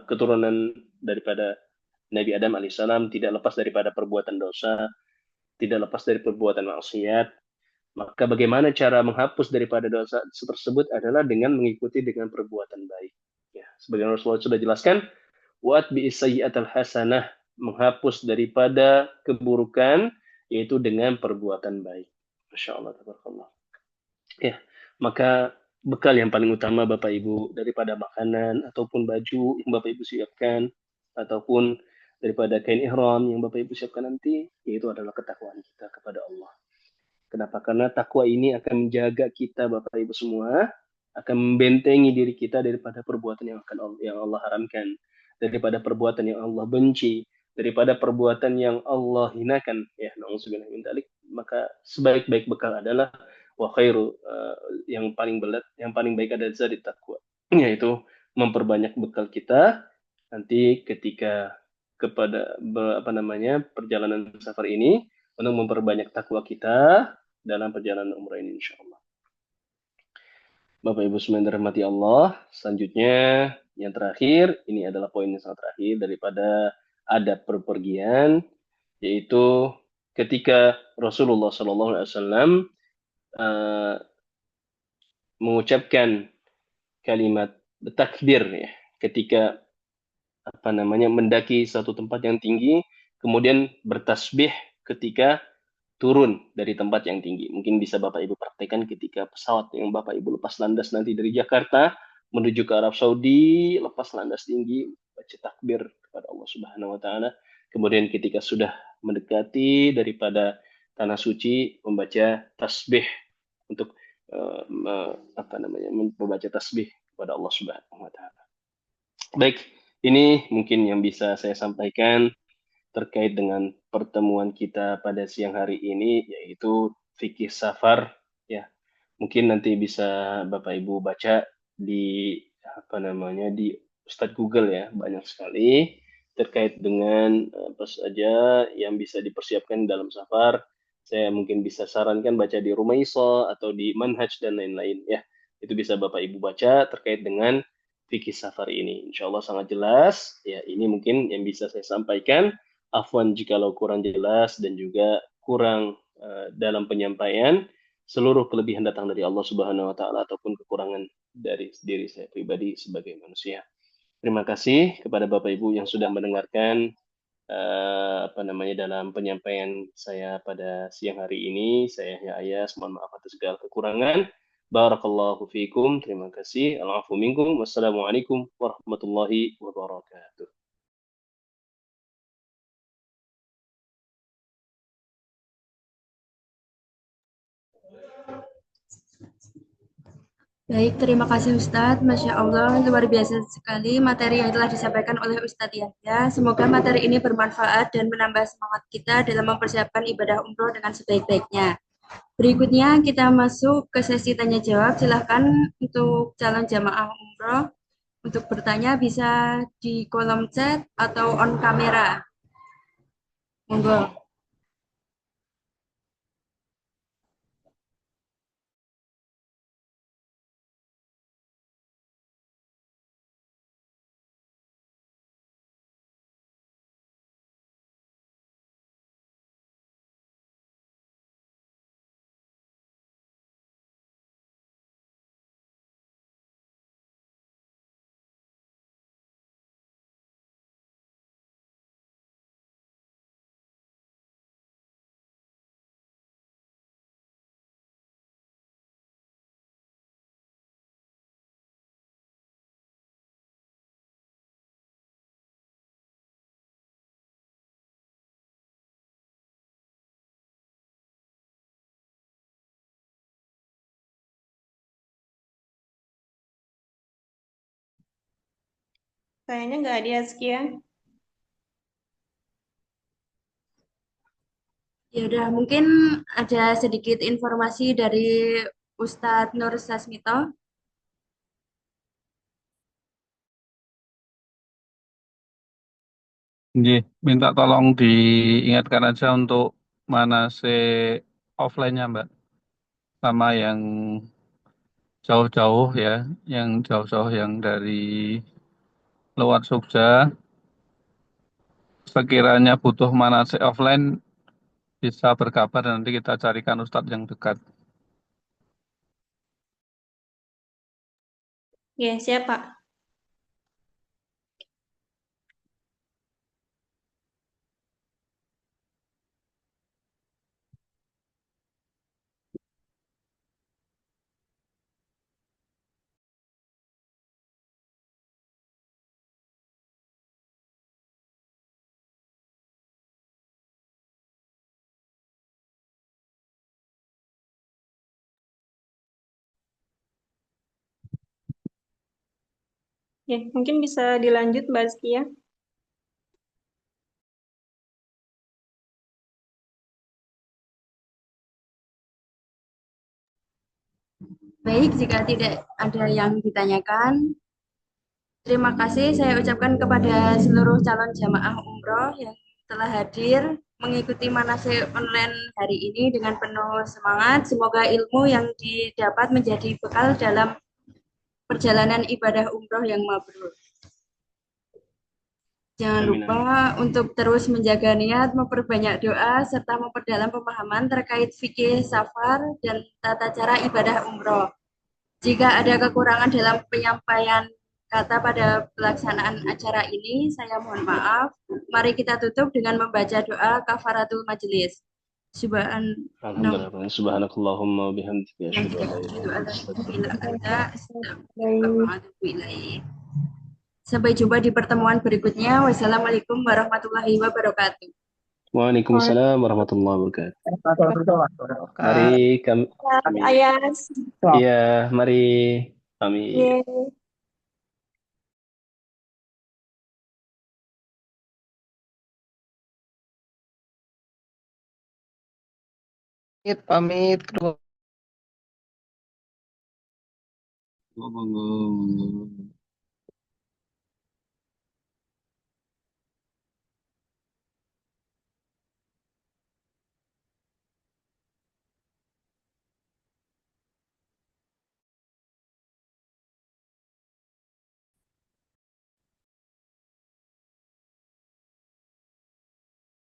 keturunan daripada Nabi Adam alaihissalam, tidak lepas daripada perbuatan dosa, tidak lepas dari perbuatan maksiat. Maka bagaimana cara menghapus daripada dosa tersebut adalah dengan mengikuti dengan perbuatan baik. Ya, sebagaimana Rasulullah sudah jelaskan, wa'at bi'isayyi'atal hasanah, menghapus daripada keburukan, yaitu dengan perbuatan baik. Masya Allah, tabarakallah. Ya, maka bekal yang paling utama Bapak Ibu daripada makanan ataupun baju yang Bapak Ibu siapkan, ataupun daripada kain ihram yang Bapak Ibu siapkan nanti, yaitu adalah ketakwaan kita kepada Allah. Kenapa? Karena takwa ini akan menjaga kita, Bapak Ibu semua, akan membentengi diri kita daripada perbuatan yang Allah haramkan, daripada perbuatan yang Allah benci, daripada perbuatan yang Allah hinakan. Ya, na'udzubillah min dzalik. Maka sebaik-baik bekal adalah wa khairu, yang paling baik adalah dari takwa, yaitu memperbanyak bekal kita nanti ketika kepada perjalanan safar ini, untuk memperbanyak takwa kita dalam perjalanan umrah ini, insya Allah. Bapak Ibu semua yang dirahmati Allah, selanjutnya yang terakhir, ini adalah poin yang sangat terakhir daripada adab berpergian, yaitu ketika Rasulullah SAW mengucapkan kalimat takbir, ya, ketika mendaki suatu tempat yang tinggi, kemudian bertasbih ketika turun dari tempat yang tinggi. Mungkin bisa Bapak Ibu praktekkan ketika pesawat yang Bapak Ibu lepas landas nanti dari Jakarta menuju ke Arab Saudi, lepas landas tinggi, baca takbir kepada Allah Subhanahu wa taala. Kemudian ketika sudah mendekati daripada tanah suci, membaca tasbih untuk membaca tasbih kepada Allah Subhanahu wa taala. Baik, ini mungkin yang bisa saya sampaikan terkait dengan pertemuan kita pada siang hari ini, yaitu fikih safar, ya. Mungkin nanti bisa Bapak Ibu baca di di Ustadz Google, ya, banyak sekali terkait dengan apa saja yang bisa dipersiapkan dalam safar. Saya mungkin bisa sarankan baca di Rumaiso atau di Manhaj dan lain-lain, ya. Itu bisa Bapak Ibu baca terkait dengan fikih safar ini. Insya Allah sangat jelas. Ya, ini mungkin yang bisa saya sampaikan. Afwan jikalau kurang jelas dan juga kurang dalam penyampaian. Seluruh kelebihan datang dari Allah Subhanahu wa taala ataupun kekurangan dari diri saya pribadi sebagai manusia. Terima kasih kepada Bapak Ibu yang sudah mendengarkan dalam penyampaian saya pada siang hari ini. Saya Yahya, mohon maaf atas segala kekurangan. Barakallahu fiikum. Terima kasih. Al-afu minkum. Wassalamualaikum warahmatullahi wabarakatuh. Baik, terima kasih Ustadz. Masya Allah, luar biasa sekali materi yang telah disampaikan oleh Ustadz Yahya. Semoga materi ini bermanfaat dan menambah semangat kita dalam mempersiapkan ibadah umroh dengan sebaik-baiknya. Berikutnya kita masuk ke sesi tanya jawab. Silahkan untuk calon jamaah umroh untuk bertanya bisa di kolom chat atau on kamera. Monggo. Kayaknya nggak ada sekian. Ya udah, mungkin ada sedikit informasi dari Ustadz Nur Sasmito. Minta tolong diingatkan aja untuk manasik offline-nya, Mbak. Sama yang jauh-jauh ya, yang jauh-jauh yang dari luar Jogja. Sekiranya butuh manasik offline, bisa berkabar dan nanti kita carikan Ustadz yang dekat. Ya, siap, Pak. Ya, mungkin bisa dilanjut, Mbak Azkia. Baik, jika tidak ada yang ditanyakan, terima kasih saya ucapkan kepada seluruh calon jamaah umroh yang telah hadir mengikuti manasik online hari ini dengan penuh semangat. Semoga ilmu yang didapat menjadi bekal dalam perjalanan ibadah umroh yang mabrur. Jangan lupa untuk terus menjaga niat, memperbanyak doa, serta memperdalam pemahaman terkait fikih safar dan tata cara ibadah umroh. Jika ada kekurangan dalam penyampaian kata pada pelaksanaan acara ini, saya mohon maaf. Mari kita tutup dengan membaca doa kafaratul majelis. Subhanakallahumma wa bihamdika asyhadu an la ilaha illa anta Sampai jumpa di pertemuan berikutnya. Wassalamualaikum warahmatullahi wabarakatuh. Waalaikumsalam warahmatullahi wabarakatuh. Mari kami Ayas. iya, mari kami Ye. pamit. Monggo, monggo.